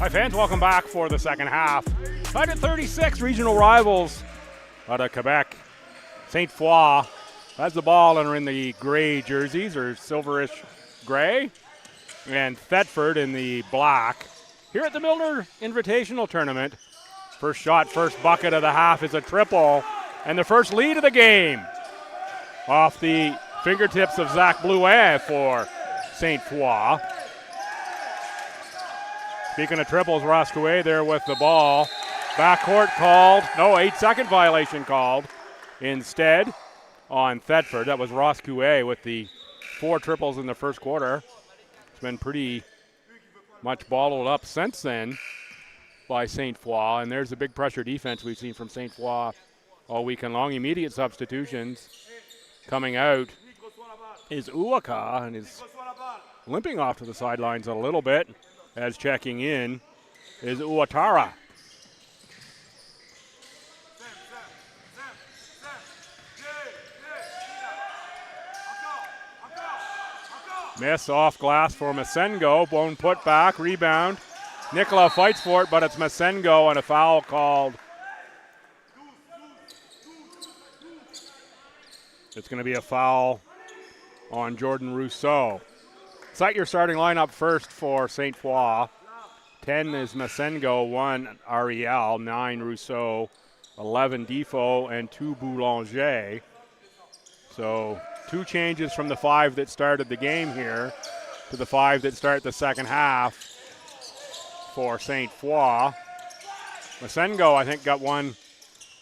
Hi fans, welcome back for the second half. Tied at 36, regional rivals out of Quebec. St. Foy has the ball and are in the gray jerseys, or silverish gray. And Thetford in the black. Here at the Milner Invitational Tournament, first shot, first bucket of the half is a triple. And the first lead of the game off the fingertips of Zach Blouin for St. Foy. Speaking of triples, Roscoe there with the ball. Backcourt called. No, 8-second violation called instead on Thetford. That was Roscoe with the 4 triples in the first quarter. It's been pretty much bottled up since then by St. Foy. And there's the big pressure defense we've seen from St. Foy all weekend long. Immediate substitutions coming out is Uwaka, and is limping off to the sidelines a little bit. As checking in is Uwatara. Miss off glass for Masengo. Bone put back, rebound. Nicola fights for it, but it's Masengo and a foul called. It's going to be a foul on Jordan Rousseau. Cite your starting lineup first for St. Foy. 10 is Masengo, 1 Ariel, 9 Rousseau, 11 Defoe, and 2 Boulanger. So 2 changes from the 5 that started the game here to the 5 that start the second half for St. Foy. Masengo, I think, got one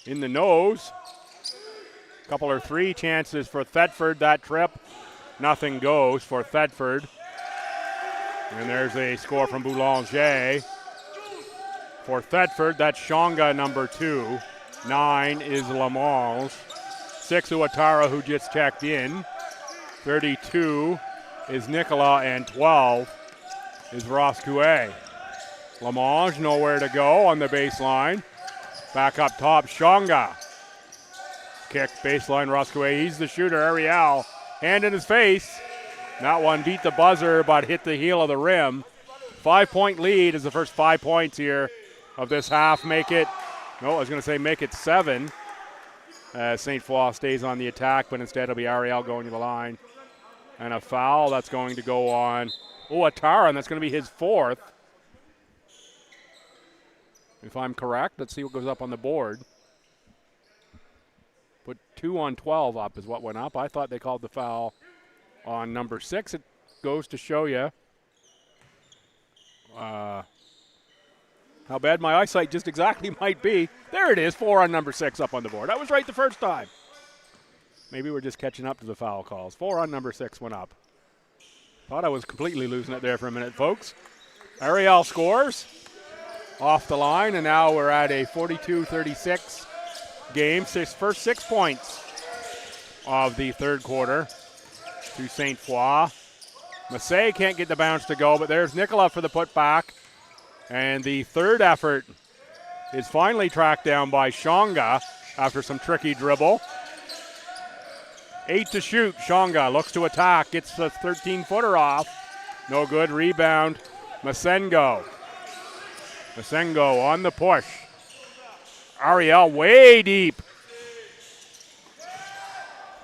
in the nose. Couple or 3 chances for Thetford. That trip, nothing goes for Thetford. And there's a score from Boulanger. For Thetford, that's Shonga, number 2. 9 is Lamange. 6 Uwatara, who just checked in. 32 is Nicola, and 12 is Roscoe. Lamange nowhere to go on the baseline. Back up top, Shonga. Kick, baseline, Roscoe. He's the shooter, Ariel. Hand in his face. That one beat the buzzer, but hit the heel of the rim. 5-point lead is the first 5 points here of this half. Make it 7. St. Foy stays on the attack, but instead it'll be Ariel going to the line. And a foul that's going to go on Uwatara, and that's going to be his 4th. If I'm correct, let's see what goes up on the board. Put 2 on 12 up is what went up. I thought they called the foul on number 6. It goes to show you how bad my eyesight just exactly might be. There it is, 4 on number 6 up on the board. I was right the first time. Maybe we're just catching up to the foul calls. 4 on number 6 went up. Thought I was completely losing it there for a minute, folks. Ariel scores off the line, and now we're at a 42-36 game. First 6 points of the third quarter to St. Foy. Massey can't get the bounce to go, but there's Nicola for the putback. And the third effort is finally tracked down by Shonga after some tricky dribble. 8 to shoot. Shonga looks to attack, gets the 13-footer off. No good. Rebound. Masengo. Masengo on the push. Ariel way deep.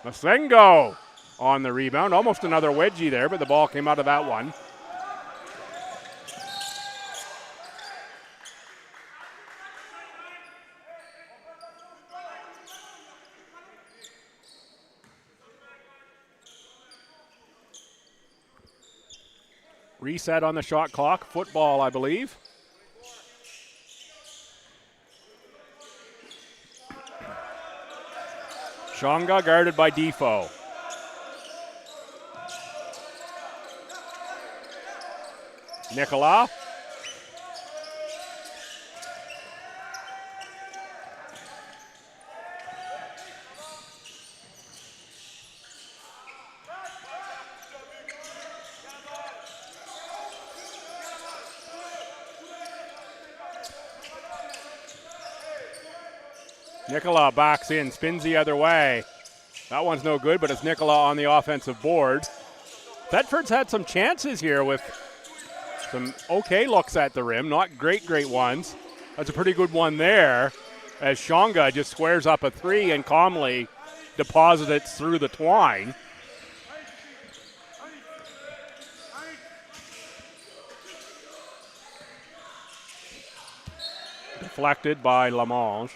Masengo on the rebound. Almost another wedgie there, but the ball came out of that one. Reset on the shot clock. Football, I believe. Shonga guarded by Defoe. Nicola. Nicola backs in, spins the other way. That one's no good, but it's Nicola on the offensive board. Thetford's had some chances here with Some okay looks at the rim, not great ones. That's a pretty good one there, as Shonga just squares up a three and calmly deposits it through the twine. Deflected by Lamonge.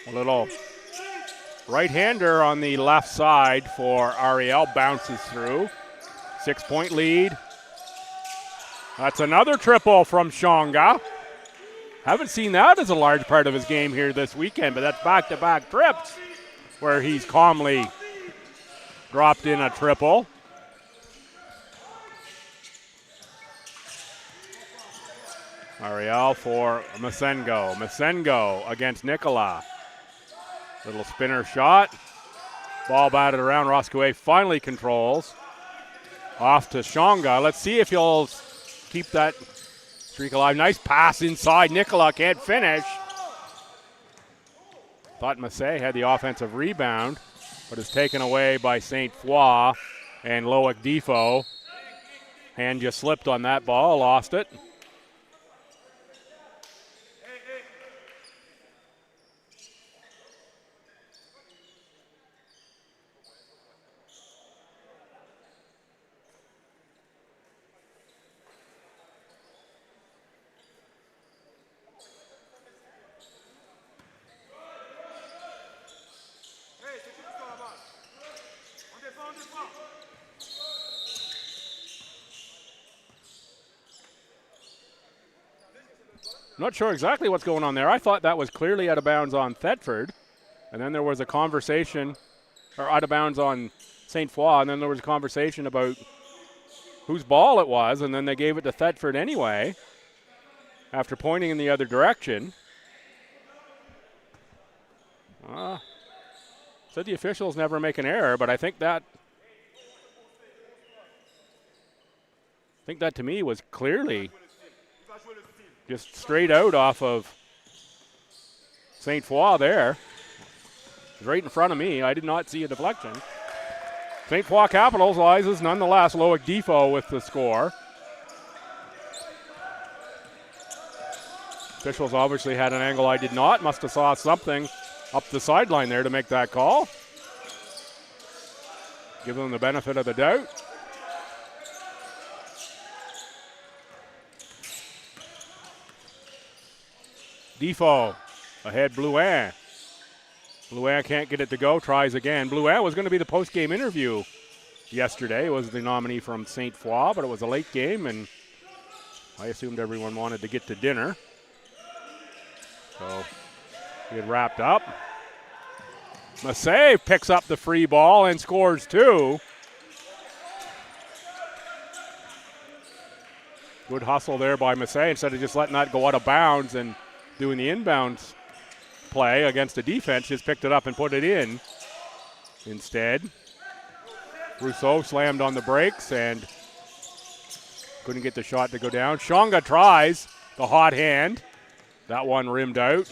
A little right-hander on the left side for Ariel, bounces through. 6-point lead. That's another triple from Shonga. Haven't seen that as a large part of his game here this weekend, but that's back-to-back trips where he's calmly dropped in a triple. Ariel for Masengo. Masengo against Nicola. Little spinner shot. Ball batted around. Roscoe finally controls. Off to Shonga. Let's see if he'll keep that streak alive. Nice pass inside. Nicola can't finish. Thought Massey had the offensive rebound, but is taken away by St. Foy and Loic Defo. Hand just slipped on that ball, lost it. Not sure exactly what's going on there. I thought that was clearly out of bounds on Thetford. And then there was a conversation, or out of bounds on St. Foy, and then there was a conversation about whose ball it was, and then they gave it to Thetford anyway after pointing in the other direction. Said the officials never make an error, but I think that to me was clearly just straight out off of St. Foy there. It was right in front of me. I did not see a deflection. St. Foy capitalizes nonetheless. Loic Defo with the score. Officials obviously had an angle I did not. Must have saw something up the sideline there to make that call. Give them the benefit of the doubt. Defo ahead, Blouin. Blouin can't get it to go, tries again. Blouin was going to be the post-game interview yesterday. It was the nominee from St. Foy, but it was a late game, and I assumed everyone wanted to get to dinner. So he had wrapped up. Massey picks up the free ball and scores two. Good hustle there by Massey instead of just letting that go out of bounds and doing the inbounds play against the defense, just picked it up and put it in instead. Rousseau slammed on the brakes and couldn't get the shot to go down. Shonga tries the hot hand. That one rimmed out.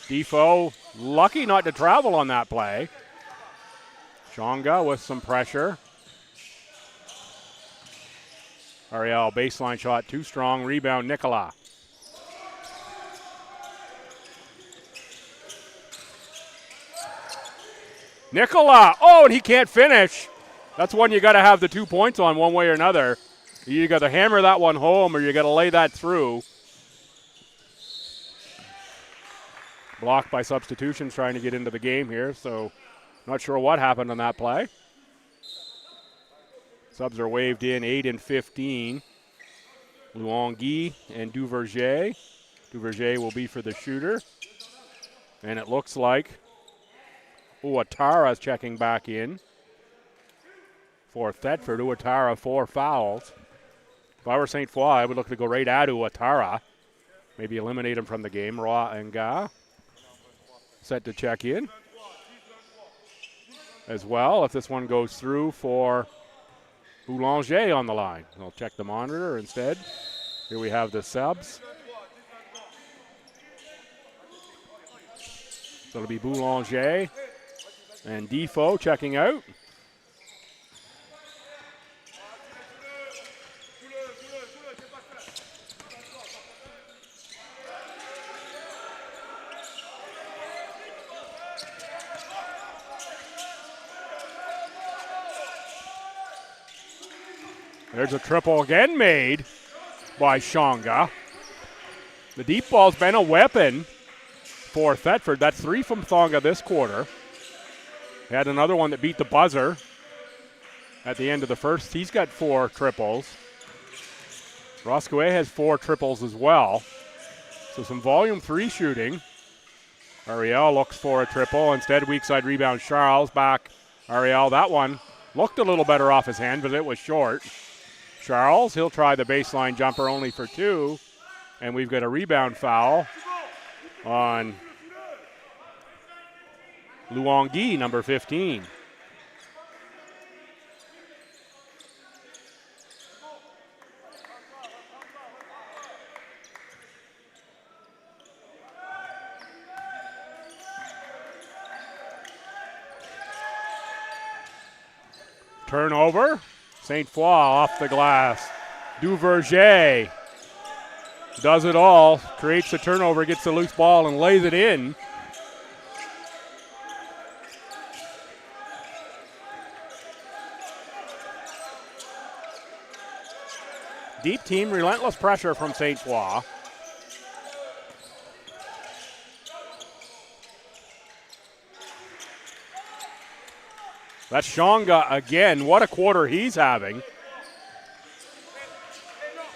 Defo lucky not to travel on that play. Shonga with some pressure. Ariel baseline shot too strong. Rebound Nicola. Nicola, and he can't finish. That's one you got to have the 2 points on one way or another. You got to hammer that one home or you got to lay that through. Blocked by substitutions trying to get into the game here, so not sure what happened on that play. Subs are waved in, 8 and 15. Luangui and Duverger. Duverger will be for the shooter. And it looks like Uatara's checking back in for Thetford. Uatara 4 fouls. If I were St. Foy, I would look to go right at Uatara. Maybe eliminate him from the game. Roy and Ga set to check in. as well if this one goes through for Boulanger on the line. I'll check the monitor instead. Here we have the subs. So it'll be Boulanger and Defoe checking out. There's a triple again made by Shonga. The deep ball's been a weapon for Thetford. That's 3 from Thonga this quarter. He had another one that beat the buzzer at the end of the first. He's got 4 triples. Roscoe has 4 triples as well. So some volume 3 shooting. Ariel looks for a triple. Instead, weak side rebound. Charles back. Ariel, that one looked a little better off his hand, but it was short. Charles, he'll try the baseline jumper only for 2. And we've got a rebound foul on Luongi, number 15. Turnover. St. Foy off the glass. Duverger does it all, creates the turnover, gets the loose ball, and lays it in. Deep team, relentless pressure from St. Foy. That's Shonga again. What a quarter he's having.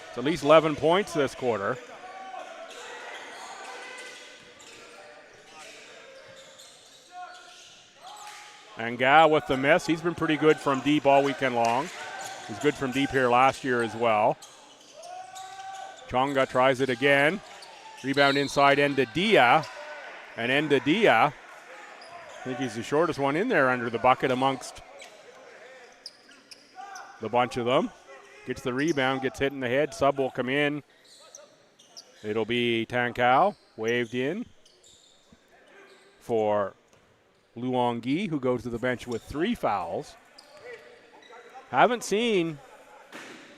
It's at least 11 points this quarter. Anga with the miss. He's been pretty good from deep all weekend long. He's good from deep here last year as well. Chonga tries it again. Rebound inside Endadia. And Endadia, I think he's the shortest one in there under the bucket amongst the bunch of them. Gets the rebound, gets hit in the head. Sub will come in. It'll be Tankau, waved in for Luongi, who goes to the bench with 3 fouls. Haven't seen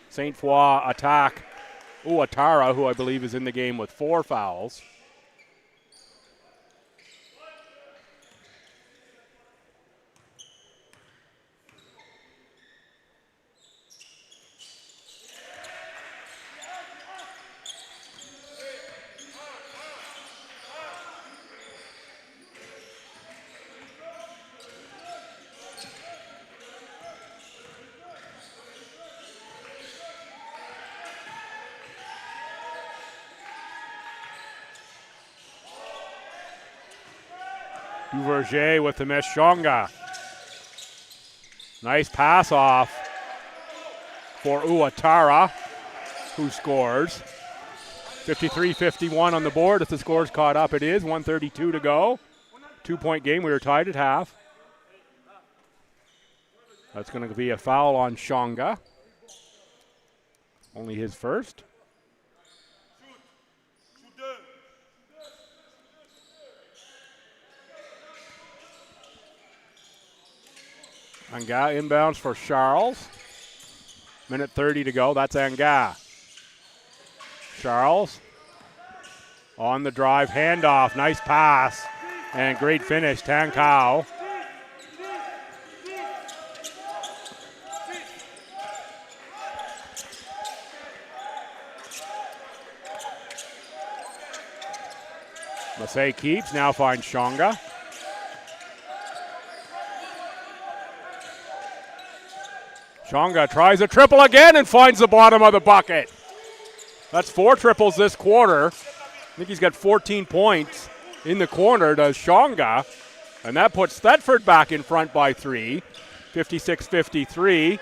St. Foy attack Uatara, who I believe is in the game with 4 fouls. Duverger with the miss. Shonga. Nice pass off for Uatara, who scores. 53-51 on the board. If the score's caught up, it is. 1:32 to go. 2-point game. We were tied at half. That's going to be a foul on Shonga. Only his first. Anga inbounds for Charles. Minute 30 to go. That's Anga. Charles on the drive. Handoff. Nice pass. And great finish. Tankau. Massey keeps. Now finds Shonga. Shonga tries a triple again and finds the bottom of the bucket. That's 4 triples this quarter. I think he's got 14 points in the corner, does Shonga. And that puts Thetford back in front by 3. 56-53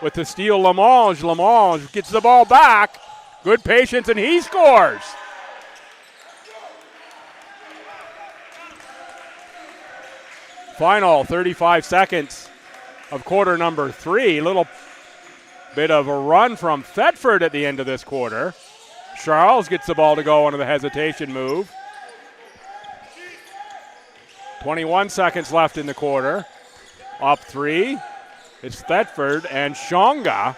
with the steal Lamonge. Lamonge gets the ball back. Good patience, and he scores. Final 35 seconds of quarter number 3. Little bit of a run from Thetford at the end of this quarter. Charles gets the ball to go on the hesitation move. 21 seconds left in the quarter. Up 3. It's Thetford and Shonga.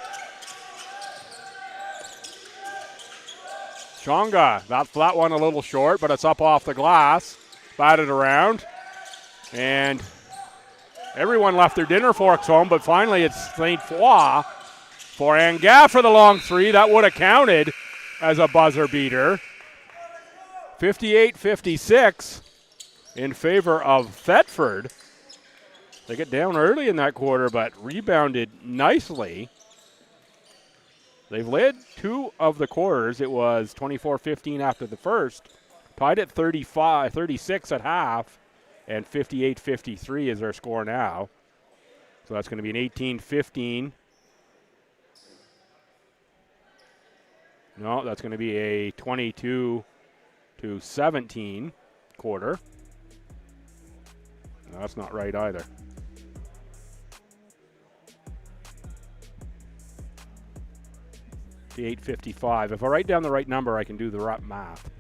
Shonga, that one a little short, but it's up off the glass. Batted around. And everyone left their dinner forks home, but finally it's St. Foy for Anga for the long 3. That would have counted as a buzzer beater. 58-56 in favor of Thetford. They get down early in that quarter, but rebounded nicely. They've led 2 of the quarters. It was 24-15 after the first. Tied at 36 at half, and 58-53 is their score now. So that's going to be an 18-15. No, that's going to be a 22-17 quarter. No, that's not right either. The 8:55. If I write down the right number, I can do the right math.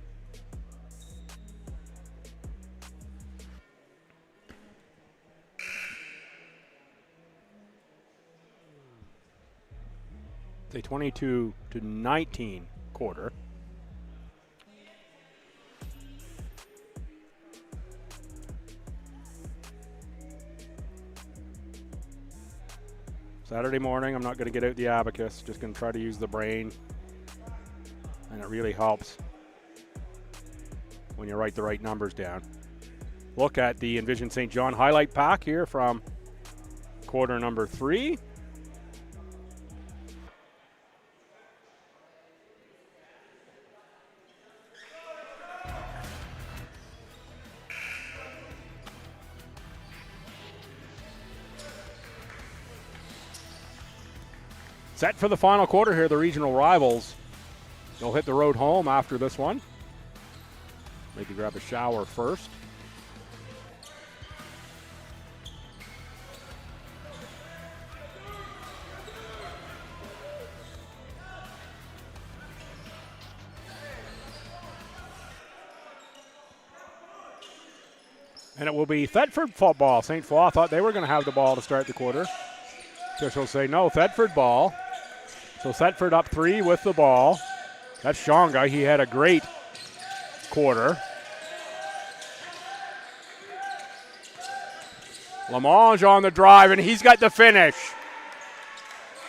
It's a 22-19 quarter. Saturday morning, I'm not going to get out the abacus, just going to try to use the brain. And it really helps when you write the right numbers down. Look at the Envision St. John highlight pack here from quarter number 3. Set for the final quarter here, the regional rivals. They'll hit the road home after this one. Maybe grab a shower first. And it will be Thetford football. St. Foy thought they were going to have the ball to start the quarter. Officials say no, Thetford ball. So Thetford up 3 with the ball. That's Shonga. He had a great quarter. Lamonge on the drive, and he's got the finish.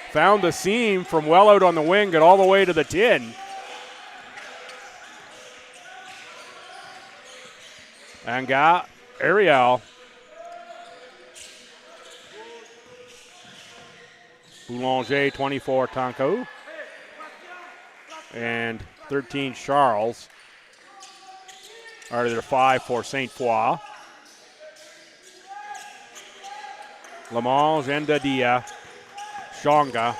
Found the seam from well out on the wing, got all the way to the tin. Anga, Ariel. Boulanger, 24, Tonko. And 13, Charles. Are there 5 for St. Foy. Lamonge, Endadia, Shonga,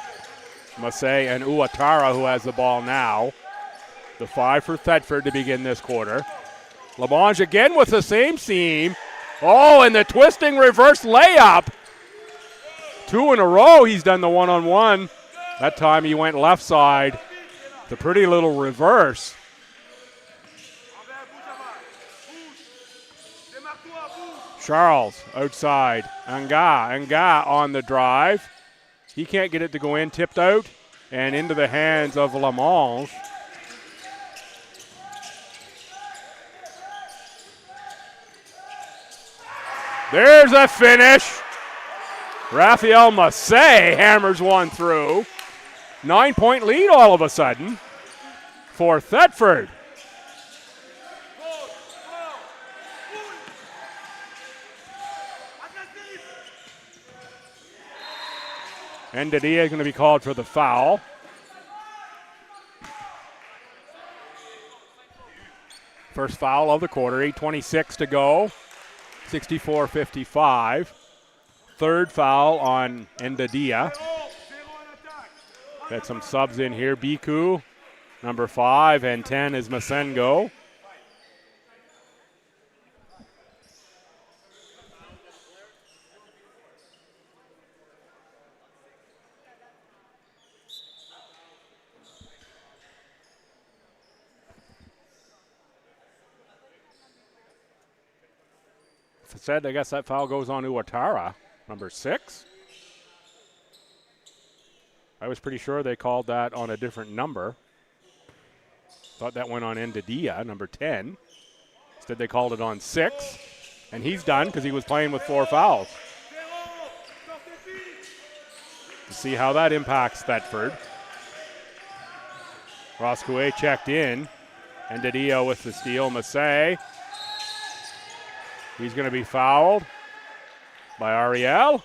Massey, and Uatara, who has the ball now. The 5 for Thetford to begin this quarter. Lamonge again with the same seam. Oh, and the twisting reverse layup. 2 in a row, he's done the one-on-one. That time he went left side. The pretty little reverse. Charles outside. Anga on the drive. He can't get it to go in. Tipped out and into the hands of Lamonge. There's a finish. Raphael Massey hammers one through. 9-point lead all of a sudden for Thetford. Endadia is going to be called for the foul. First foul of the quarter, 8:26 to go. 64-55. Third foul on Endadia. Got some subs in here. Biku, number 5, and 10 is Masengo. Instead, I guess that foul goes on to Atara, number 6. I was pretty sure they called that on a different number. Thought that went on Endadia, number 10. Instead, they called it on 6. And he's done because he was playing with 4 fouls. To see how that impacts Thetford. Roscoe checked in. Endadia with the steal. Massey. He's going to be fouled by Ariel.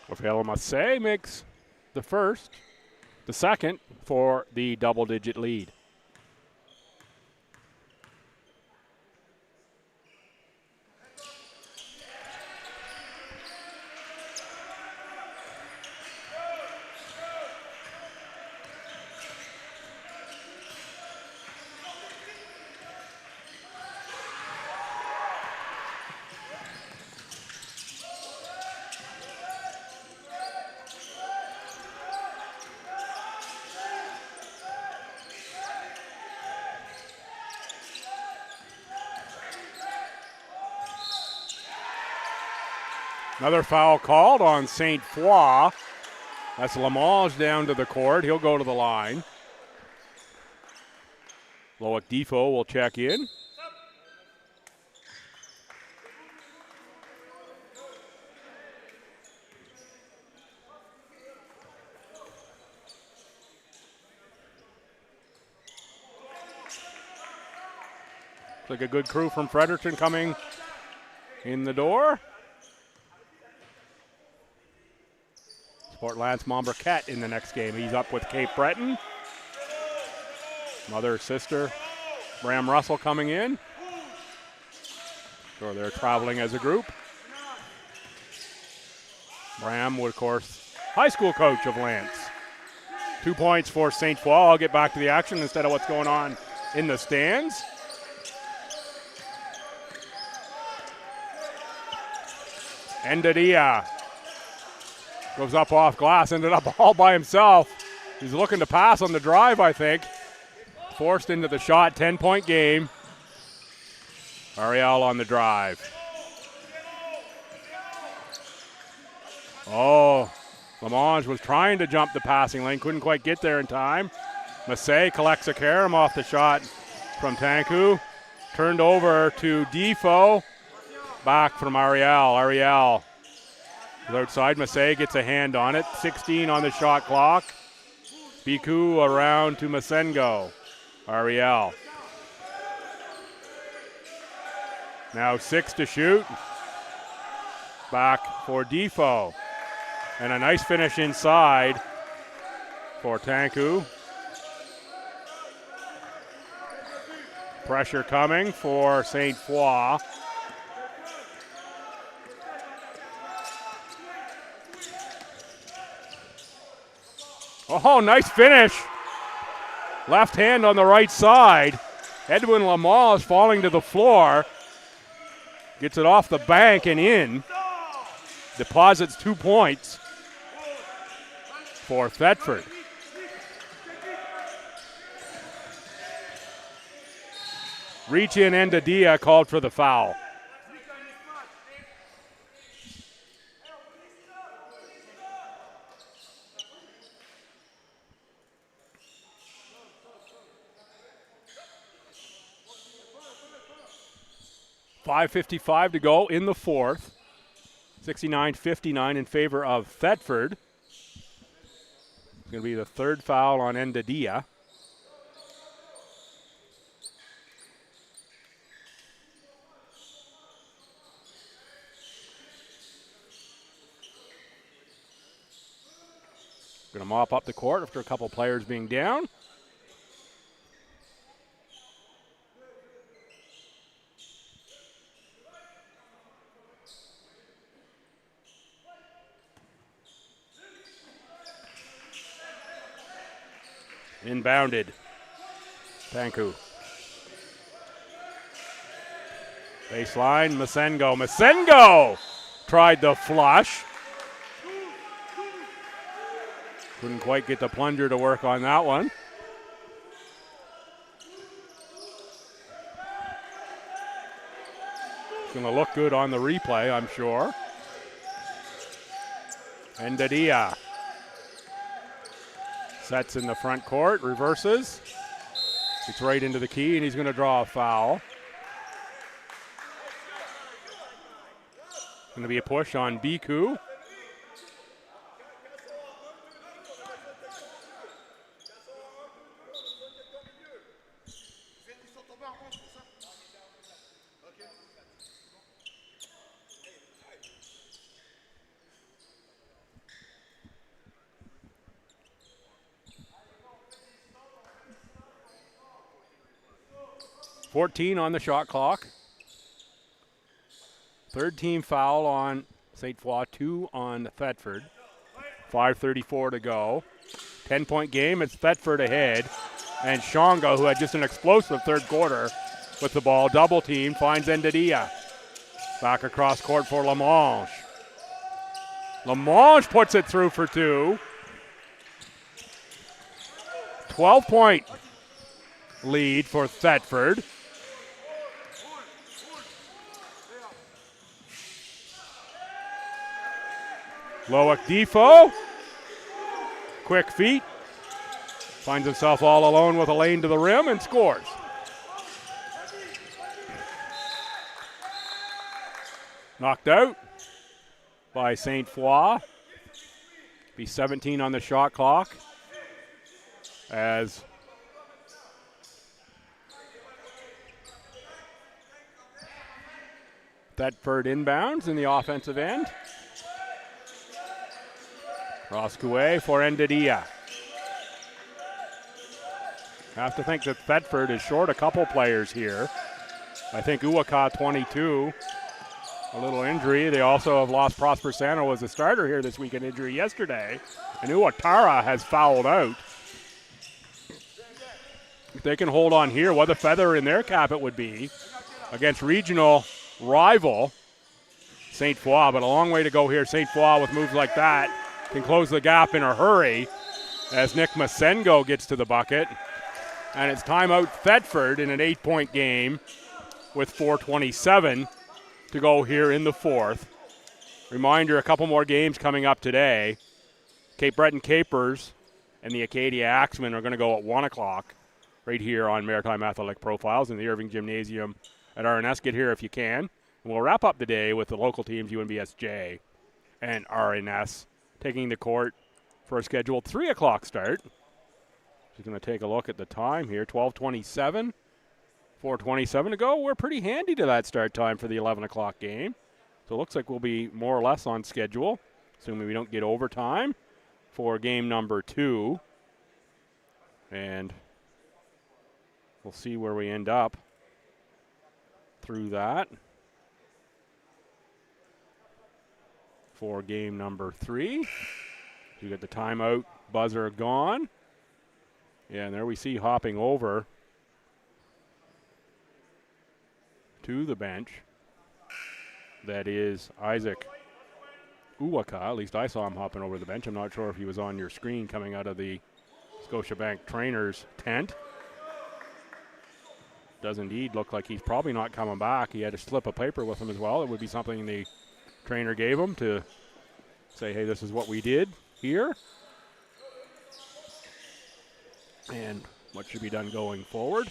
Rafael Massey makes the second for the double-digit lead. Another foul called on St. Foy. That's Lamange down to the court. He'll go to the line. Loic Defoe will check in. Looks like a good crew from Fredericton coming in the door. Port Lance Montbriquet in the next game. He's up with Cape Breton. Mother, sister, Bram Russell coming in. So they're traveling as a group. Bram, of course, high school coach of Lance. 2 points for St. Foy. I'll get back to the action instead of what's going on in the stands. Endadia goes up off glass, ended up all by himself. He's looking to pass on the drive, I think. Forced into the shot, 10-point game. Ariel on the drive. Oh, Lamange was trying to jump the passing lane, couldn't quite get there in time. Massey collects a carom off the shot from Tanku. Turned over to Defoe. Back from Ariel. Ariel outside. Massey gets a hand on it. 16 on the shot clock. Biku around to Masengo. Ariel. Now 6 to shoot. Back for Defoe. And a nice finish inside for Tanku. Pressure coming for St. Foy. Oh, nice finish. Left hand on the right side. Edwin Lamange falling to the floor. Gets it off the bank and in. Deposits 2 points for Thetford. Reach in Endadia called for the foul. .5:55 to go in the fourth. 69-59 in favor of Thetford. It's going to be the third foul on Endadia. Going to mop up the court after a couple players being down. Inbounded. Panku. Baseline, Masengo. Masengo tried the flush. Couldn't quite get the plunger to work on that one. It's going to look good on the replay, I'm sure. And Dadia sets in the front court, reverses. It's right into the key, and he's going to draw a foul. Going to be a push on Biku. .14 on the shot clock. Third team foul on St. Foy, 2 on Thetford. 5:34 to go. 10-point game, it's Thetford ahead. And Shonga, who had just an explosive third quarter with the ball, double team, finds Endadia. Back across court for Lamange. Lamange puts it through for 2. 12-point lead for Thetford. Loic Defo, quick feet, finds himself all alone with a lane to the rim and scores. Knocked out by St. Foy. Be 17 on the shot clock as Thetford inbounds in the offensive end. Roscoe for Endadia. Have to think that Thetford is short a couple players here. I think Uwaka 22, a little injury. They also have lost Prosper Sano as a starter here this week, an injury yesterday. And Uwatara has fouled out. If they can hold on here, what a feather in their cap it would be against regional rival St. Foy, but a long way to go here. St. Foy with moves like that can close the gap in a hurry as Nick Masengo gets to the bucket. And it's timeout Thetford in an 8-point game with 4:27 to go here in the fourth. Reminder, a couple more games coming up today. Cape Breton Capers and the Acadia Axemen are going to go at 1 o'clock right here on Maritime Athletic Profiles in the Irving Gymnasium at RNS. Get here if you can. And we'll wrap up the day with the local teams, UNBSJ and RNS, taking the court for a scheduled 3 o'clock start. Just going to take a look at the time here, 12:27, 4:27 to go. We're pretty handy to that start time for the 11 o'clock game. So it looks like we'll be more or less on schedule, assuming we don't get overtime for game number 2. And we'll see where we end up through that for game number 3. You get the timeout buzzer gone. Yeah, and there we see hopping over to the bench. That is Isaac Uwaka. At least I saw him hopping over the bench. I'm not sure if he was on your screen coming out of the Scotiabank trainers tent. Does indeed look like he's probably not coming back. He had a slip of paper with him as well. It would be something the trainer gave him to say, hey, this is what we did here and what should be done going forward.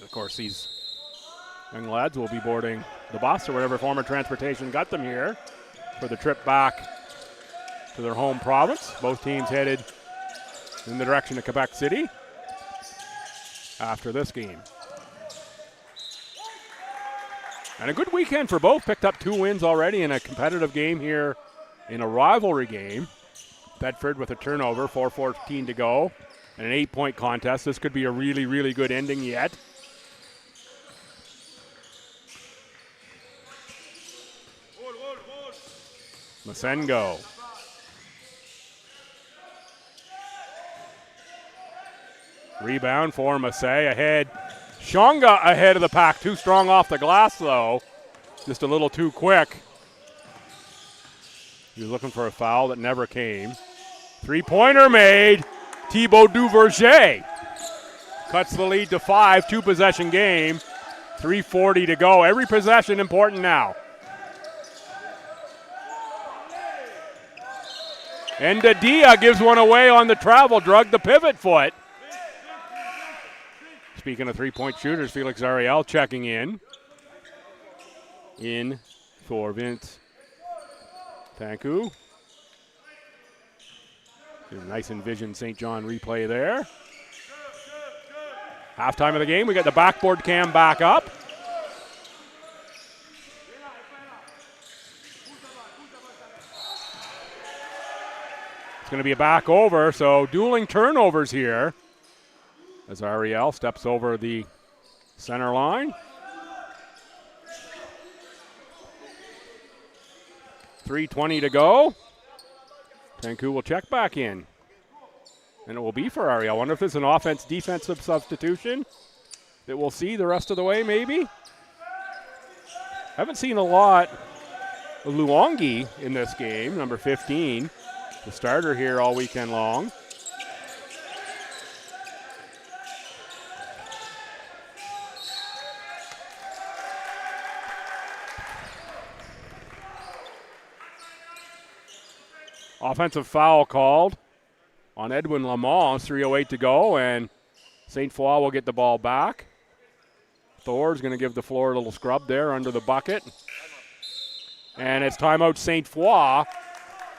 Of course, these young lads will be boarding the bus or whatever form of transportation got them here for the trip back to their home province. Both teams headed in the direction of Quebec City after this game. And a good weekend for both. Picked up 2 wins already in a competitive game here in a rivalry game. Thetford with a turnover, 4:14 to go, and an 8-point contest. This could be a really, really good ending yet. Masengo. Rebound for Massey ahead. Shonga ahead of the pack. Too strong off the glass, though. Just a little too quick. He was looking for a foul that never came. Three-pointer made. Thibaut Duverger cuts the lead to 5. Two-possession game. 3:40 to go. Every possession important now. And Dia gives one away on the travel drug, the pivot foot. Speaking of three-point shooters, Felix Ariel checking in. In for Vince Tanku. Nice Envision St. John replay there. Halftime of the game, we got the backboard cam back up. It's going to be a back over, so dueling turnovers here as Ariel steps over the center line. 3:20 to go. Tanku will check back in. And it will be for Ariel. I wonder if there's an offense-defensive substitution that we'll see the rest of the way, maybe. Haven't seen a lot of Luongi in this game, number 15. The starter here all weekend long. Offensive foul called on Edwin Lamont. 3:08 to go, and St. Foy will get the ball back. Thor's going to give the floor a little scrub there under the bucket. And it's timeout St. Foy.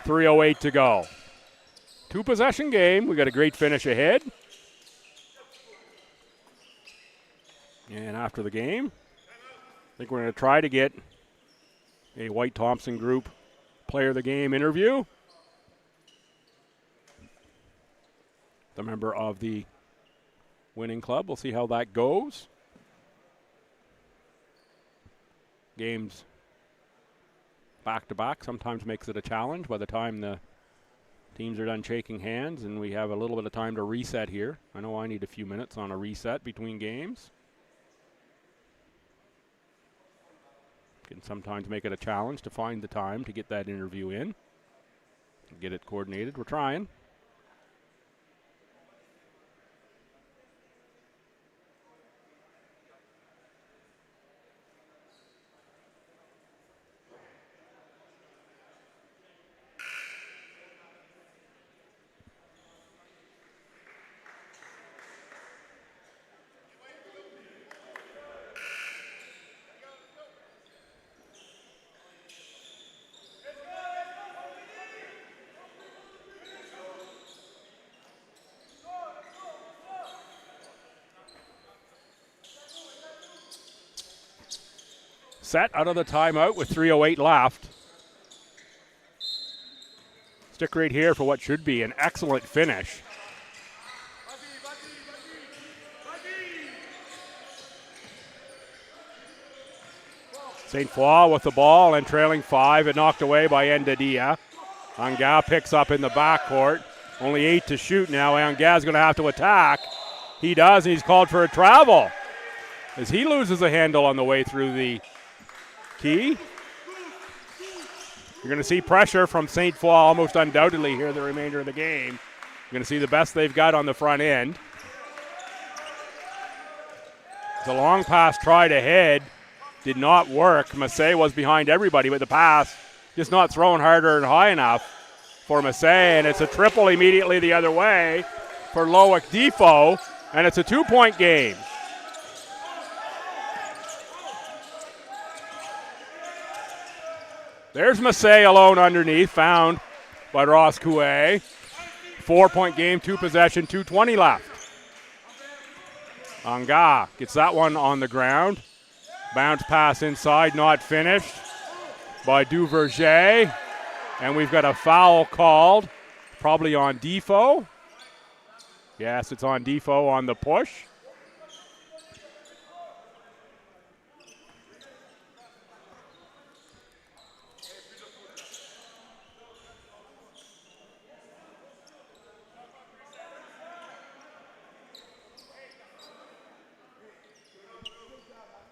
3:08 to go. Two-possession game. We got a great finish ahead. And after the game, I think we're going to try to get a White Thompson Group Player of the Game interview. The member of the winning club. We'll see how that goes. Games back-to-back sometimes makes it a challenge by the time the teams are done shaking hands and we have a little bit of time to reset here. I know I need a few minutes on a reset between games. Can sometimes make it a challenge to find the time to get that interview in. Get it coordinated. We're trying. Set out of the timeout with 3:08 left. Stick right here for what should be an excellent finish. St. Foy with the ball and trailing 5 and knocked away by Endadia. Anga picks up in the backcourt. Only 8 to shoot now. Anga's going to have to attack. He does, and he's called for a travel as he loses a handle on the way through the key. You're going to see pressure from St. Foy almost undoubtedly here the remainder of the game. You're going to see the best they've got on the front end. The long pass tried ahead. Did not work. Massey was behind everybody, but the pass just not thrown harder and high enough for Massey, and it's a triple immediately the other way for Loic Defoe, and it's a 2-point game. There's Massey alone underneath, found by Ross Coué. 4-point game, 2 possession, 2:20 left. Anga gets that one on the ground. Bounce pass inside, not finished by Duverger. And we've got a foul called, probably on Defoe. Yes, it's on Defoe on the push.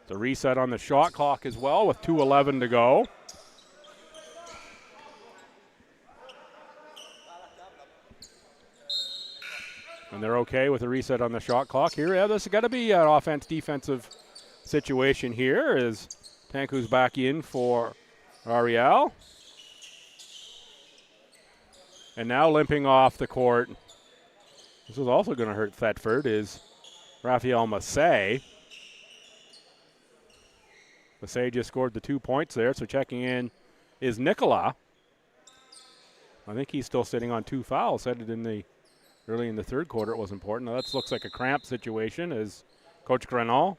The reset on the shot clock as well with 2:11 to go. And they're okay with the reset on the shot clock here. Yeah, this has got to be an offense-defensive situation here as Tanku's back in for Ariel. And now limping off the court. This is also going to hurt Thetford is Raphael Massey. Massey just scored the 2 points there, so checking in is Nicola. I think he's still sitting on 2 fouls. Said it in the early in the third quarter it was important. Now that looks like a cramp situation as Coach Grenal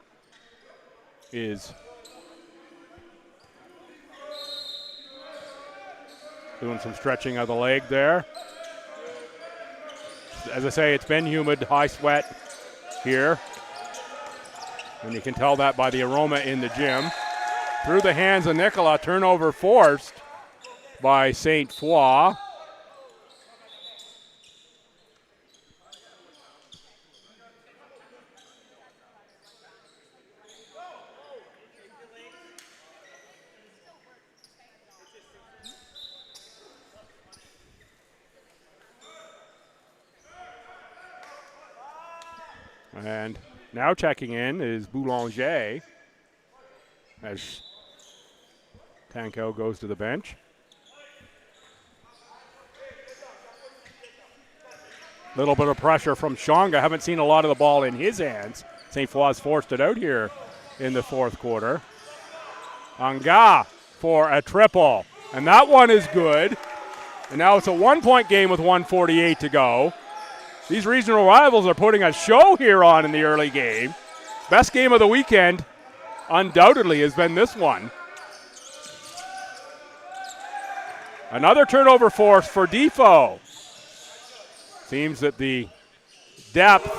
is doing some stretching of the leg there. As I say, it's been humid, high sweat here. And you can tell that by the aroma in the gym. Through the hands of Nicola, turnover forced by St. Foy. And now checking in is Boulanger as Tanko goes to the bench. Little bit of pressure from Shonga. Haven't seen a lot of the ball in his hands. St. Foy's forced it out here in the fourth quarter. Anga for a triple. And that one is good. And now it's a 1-point game with 1:48 to go. These regional rivals are putting a show here on in the early game. Best game of the weekend, undoubtedly, has been this one. Another turnover force for Defoe. Seems that the depth.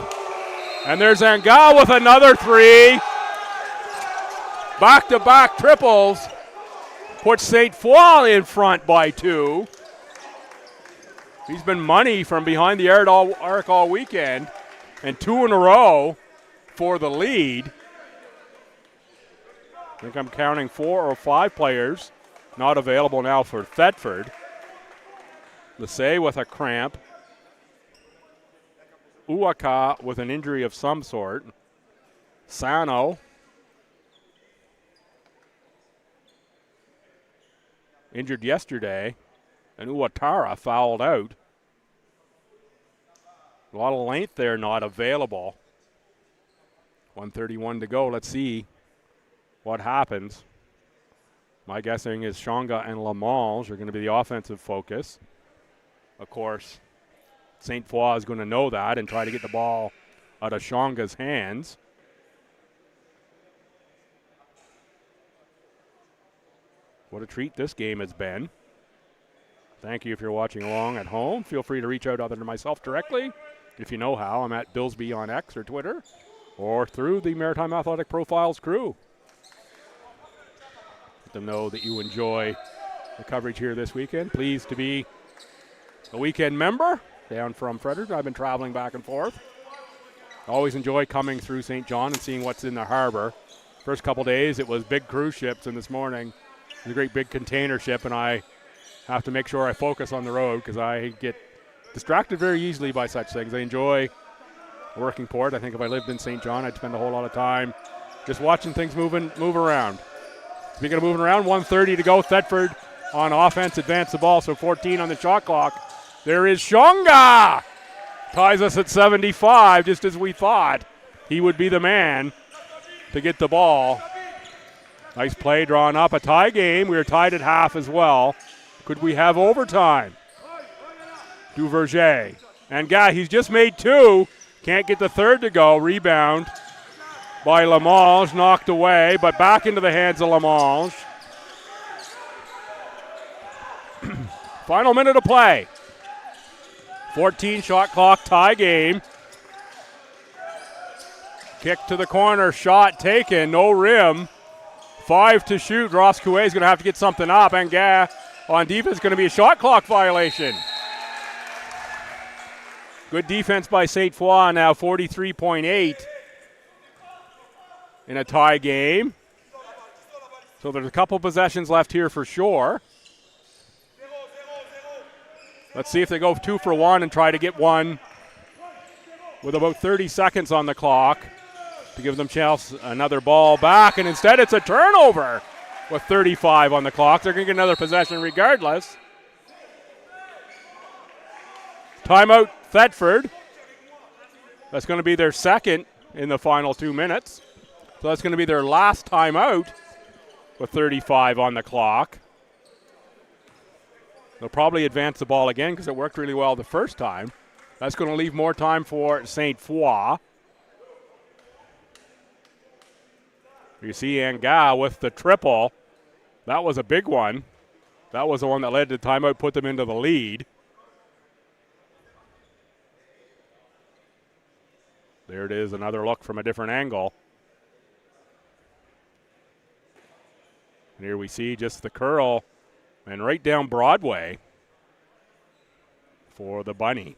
And there's Anga with another 3. Back-to-back triples. Puts St. Foy in front by 2. He's been money from behind the arc all weekend, and 2 in a row for the lead. I think I'm counting 4 or 5 players not available now for Thetford. Lassay with a cramp. Uwaka with an injury of some sort. Sano. Injured yesterday. And Uwatara fouled out. A lot of length there not available. 1:31 to go. Let's see what happens. My guessing is Shonga and Lamange are going to be the offensive focus. Of course, St. Foy is going to know that and try to get the ball out of Shonga's hands. What a treat this game has been. Thank you if you're watching along at home. Feel free to reach out other than myself directly. If you know how, I'm at Billsby on X or Twitter or through the Maritime Athletic Profiles crew. Let them know that you enjoy the coverage here this weekend. Pleased to be a weekend member down from Fredericton. I've been traveling back and forth. Always enjoy coming through St. John and seeing what's in the harbor. First couple days it was big cruise ships, and this morning it was a great big container ship, and I have to make sure I focus on the road because I get distracted very easily by such things. I enjoy working port. I think if I lived in St. John, I'd spend a whole lot of time just watching things move around. Speaking of moving around, 1:30 to go. Thetford on offense, advance the ball, so 14 on the shot clock. There is Shonga! Ties us at 75, just as we thought he would be the man to get the ball. Nice play drawn up. A tie game. We were tied at half as well. Could we have overtime? Duverger. And he's just made 2. Can't get the third to go. Rebound by Lamange. Knocked away, but back into the hands of Lamange. Final minute of play. 14 shot clock, tie game. Kick to the corner, shot taken, no rim. 5 to shoot. Ross Coué is going to have to get something up. And on defense, going to be a shot clock violation. Good defense by St. Foy now, 43.8 in a tie game. So there's a couple possessions left here for sure. Let's see if they go 2 for 1 and try to get one with about 30 seconds on the clock to give them chance another ball back, and instead it's a turnover with 35 on the clock. They're going to get another possession regardless. Timeout Thetford. That's going to be their second in the final 2 minutes. So that's going to be their last timeout with 35 on the clock. They'll probably advance the ball again because it worked really well the first time. That's going to leave more time for St. Foy. You see Anga with the triple. That was a big one. That was the one that led to the timeout, put them into the lead. There it is, another look from a different angle. And here we see just the curl and right down Broadway for the bunny.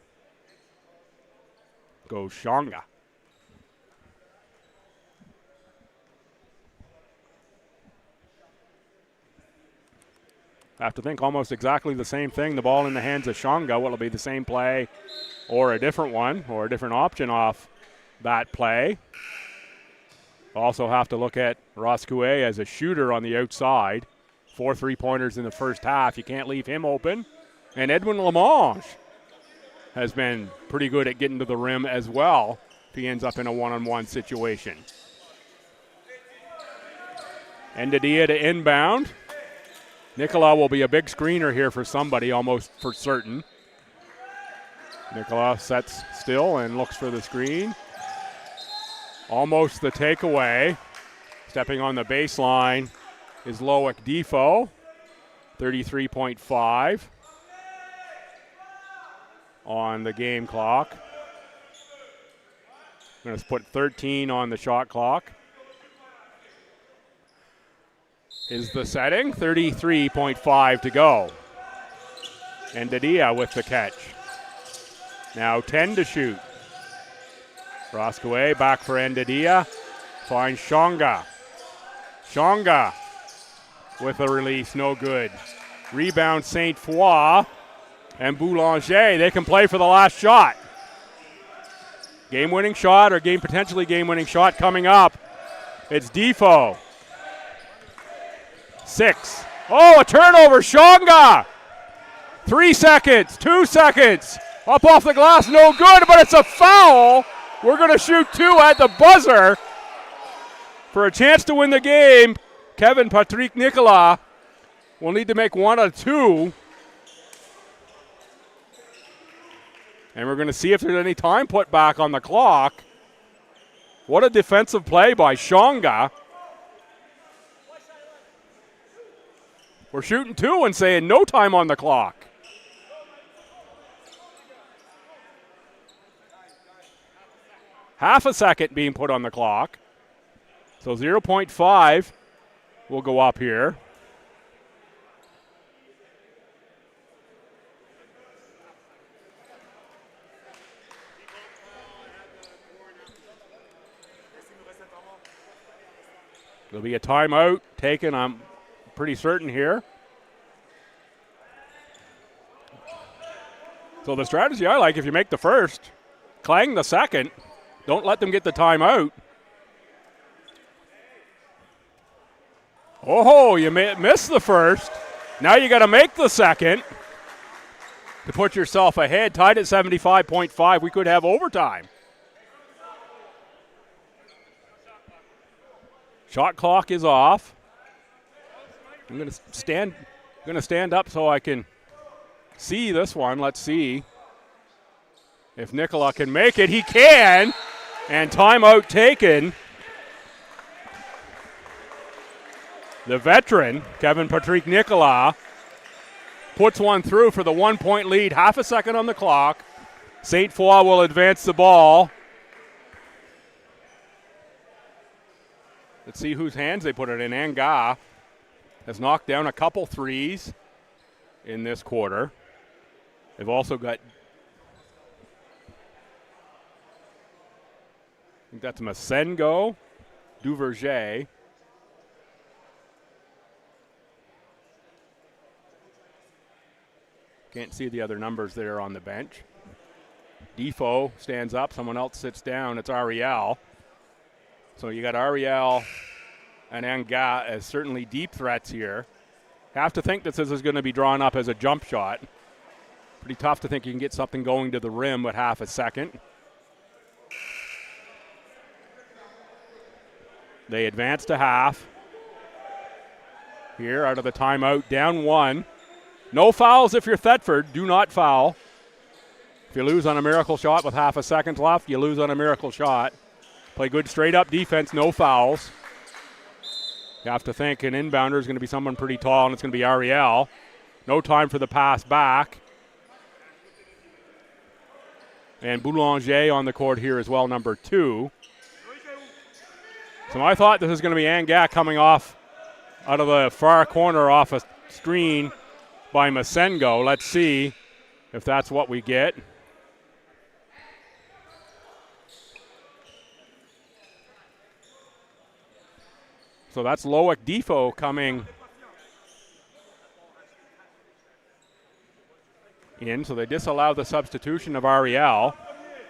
Goes Shonga. I have to think almost exactly the same thing. The ball in the hands of Shonga. Will it be the same play or a different one or a different option off that play? Also have to look at Roscouet as a shooter on the outside. 4 3-pointers in the first half. You can't leave him open. And Edwin Lamonge has been pretty good at getting to the rim as well if he ends up in a one-on-one situation. Endadia to inbound. Nicola will be a big screener here for somebody, almost for certain. Nicola sets still and looks for the screen. Almost the takeaway. Stepping on the baseline is Loic Defo, 33.5 on the game clock. I'm going to put 13 on the shot clock. Is the setting, 33.5 to go. And Dadia with the catch. Now 10 to shoot. Roscouet back for Endadia. Finds Shonga. Shonga with a release, no good. Rebound St. Foy and Boulanger. They can play for the last shot. Game-winning shot or potentially game-winning shot coming up. It's Defo. 6. Oh, a turnover. Shonga. 3 seconds, 2 seconds. Up off the glass, no good, but it's a foul. We're going to shoot 2 at the buzzer for a chance to win the game. Kevin Patrick Nicolas will need to make 1 of 2. And we're going to see if there's any time put back on the clock. What a defensive play by Shonga. We're shooting 2 and saying no time on the clock. Half a second being put on the clock. So 0.5 will go up here. There'll be a timeout taken, I'm pretty certain here. So the strategy I like, if you make the first, clang the second. Don't let them get the timeout. Oh, you missed the first. Now you got to make the second to put yourself ahead. Tied at 75.5. We could have overtime. Shot clock is off. I'm going to stand up so I can see this one. Let's see if Nicola can make it. He can. And timeout taken. The veteran, Kevin Patrick Nicola, puts one through for the 1-point lead. Half a second on the clock. St. Foy will advance the ball. Let's see whose hands they put it in. Anga has knocked down a couple threes in this quarter. They've also got, I think that's Masengo, Duverger. Can't see the other numbers there on the bench. Defoe stands up. Someone else sits down. It's Ariel. So you got Ariel and Anga as certainly deep threats here. Have to think that this is going to be drawn up as a jump shot. Pretty tough to think you can get something going to the rim with half a second. They advance to half. Here out of the timeout, down 1. No fouls if you're Thetford. Do not foul. If you lose on a miracle shot with half a second left, you lose on a miracle shot. Play good straight-up defense, no fouls. You have to think an inbounder is going to be someone pretty tall, and it's going to be Ariel. No time for the pass back. And Boulanger on the court here as well, number 2. So I thought this was going to be Anga coming off out of the far corner off a screen by Masengo. Let's see if that's what we get. So that's Loic Defoe coming in. So they disallow the substitution of Ariel.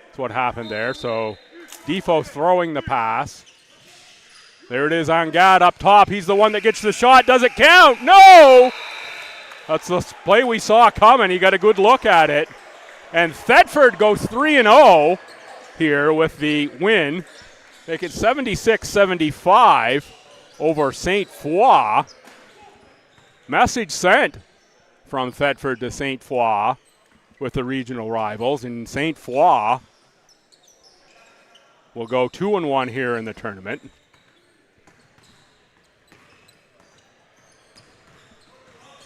That's what happened there. So Defoe throwing the pass. There it is, Angad up top. He's the one that gets the shot. Does it count? No! That's the play we saw coming. He got a good look at it. And Thetford goes 3-0 here with the win. Make it 76-75 over St. Foy. Message sent from Thetford to St. Foy with the regional rivals. And St. Foy will go 2-1 here in the tournament.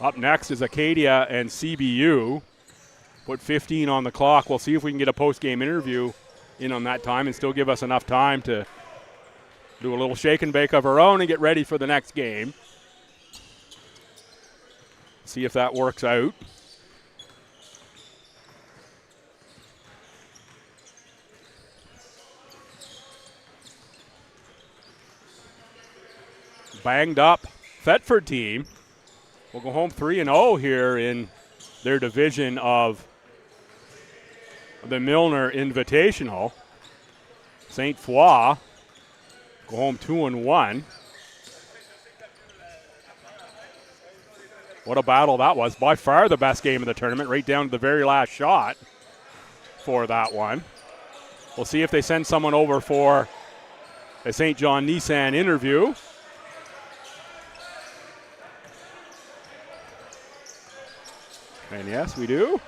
Up next is Acadia and CBU. Put 15 on the clock. We'll see if we can get a post-game interview in on that time and still give us enough time to do a little shake and bake of our own and get ready for the next game. See if that works out. Banged up Thetford team will go home 3-0 here in their division of the Milner Invitational. St. Foy go home 2-1. What a battle that was. By far the best game of the tournament, right down to the very last shot for that one. We'll see if they send someone over for a St. John Nissan interview. And yes, we do.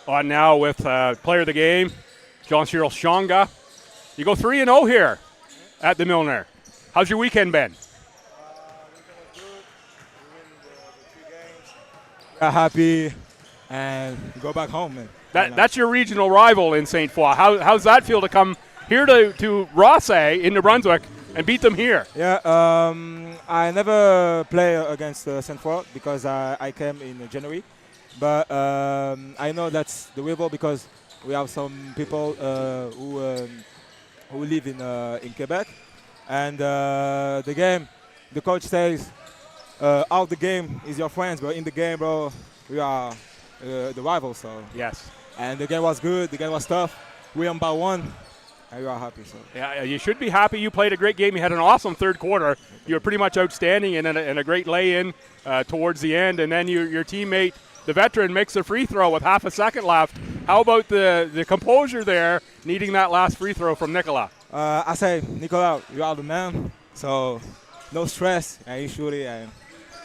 On now with player of the game, Jean-Cyril Shonga. You go 3-0 here at the Milner. How's your weekend been? Happy and go back home, man. That's your regional rival in St. Foy. How's that feel to come here to Rothesay in New Brunswick and beat them here? Yeah, I never play against St. Foy because I came in January. But I know that's the rival because we have some people who live in Quebec. And the game, the coach says, out the game is your friends, but in the game, bro, we are the rivals. So yes. And the game was good. The game was tough. We won by 1, and we are happy. So yeah, you should be happy. You played a great game. You had an awesome third quarter. You were pretty much outstanding and a great lay-in towards the end. And then your teammate, the veteran, makes a free throw with half a second left. How about the composure there, needing that last free throw from Nicola? I say, Nicola, you are the man. So no stress, and he shoot it, and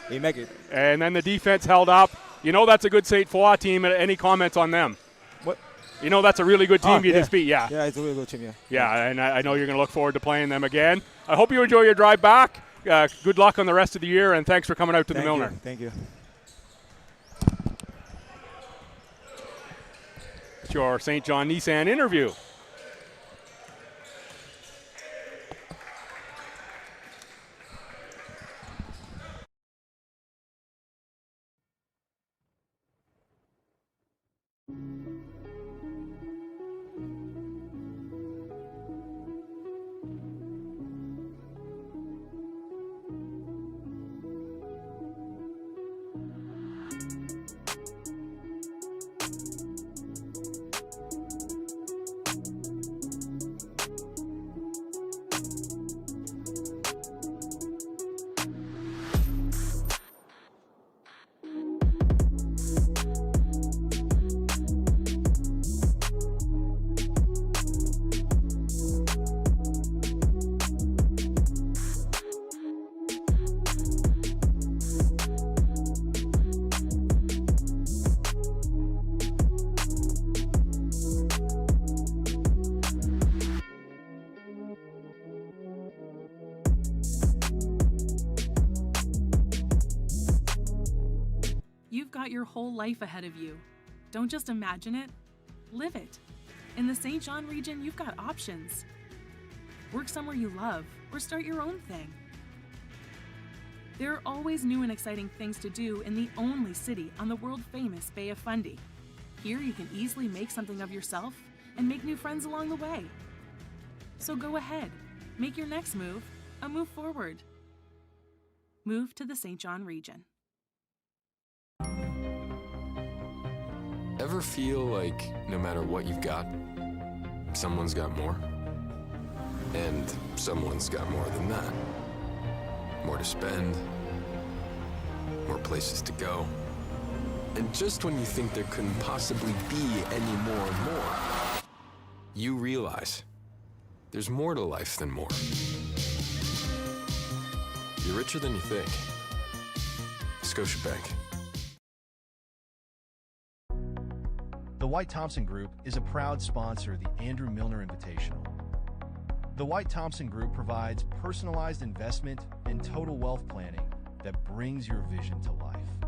he make it. And then the defense held up. You know that's a good St. Foy team. Any comments on them? What? You know that's a really good team you just beat, yeah. Yeah, it's a really good team, yeah. Yeah, and I know you're going to look forward to playing them again. I hope you enjoy your drive back. Good luck on the rest of the year, and thanks for coming out to the Milner. Thank you. It's your St. John Nissan interview. You've got your whole life ahead of you. Don't just imagine it, live it. In the St. John region, you've got options. Work somewhere you love or start your own thing. There are always new and exciting things to do in the only city on the world-famous Bay of Fundy. Here you can easily make something of yourself and make new friends along the way. So go ahead, make your next move a move forward. Move to the St. John region. Ever feel like no matter what you've got, someone's got more? And someone's got more than that. More to spend, more places to go. And just when you think there couldn't possibly be any more and more, you realize there's more to life than more. You're richer than you think. Scotiabank. The White Thompson Group is a proud sponsor of the Andrew Milner Invitational. The White Thompson Group provides personalized investment and total wealth planning that brings your vision to life.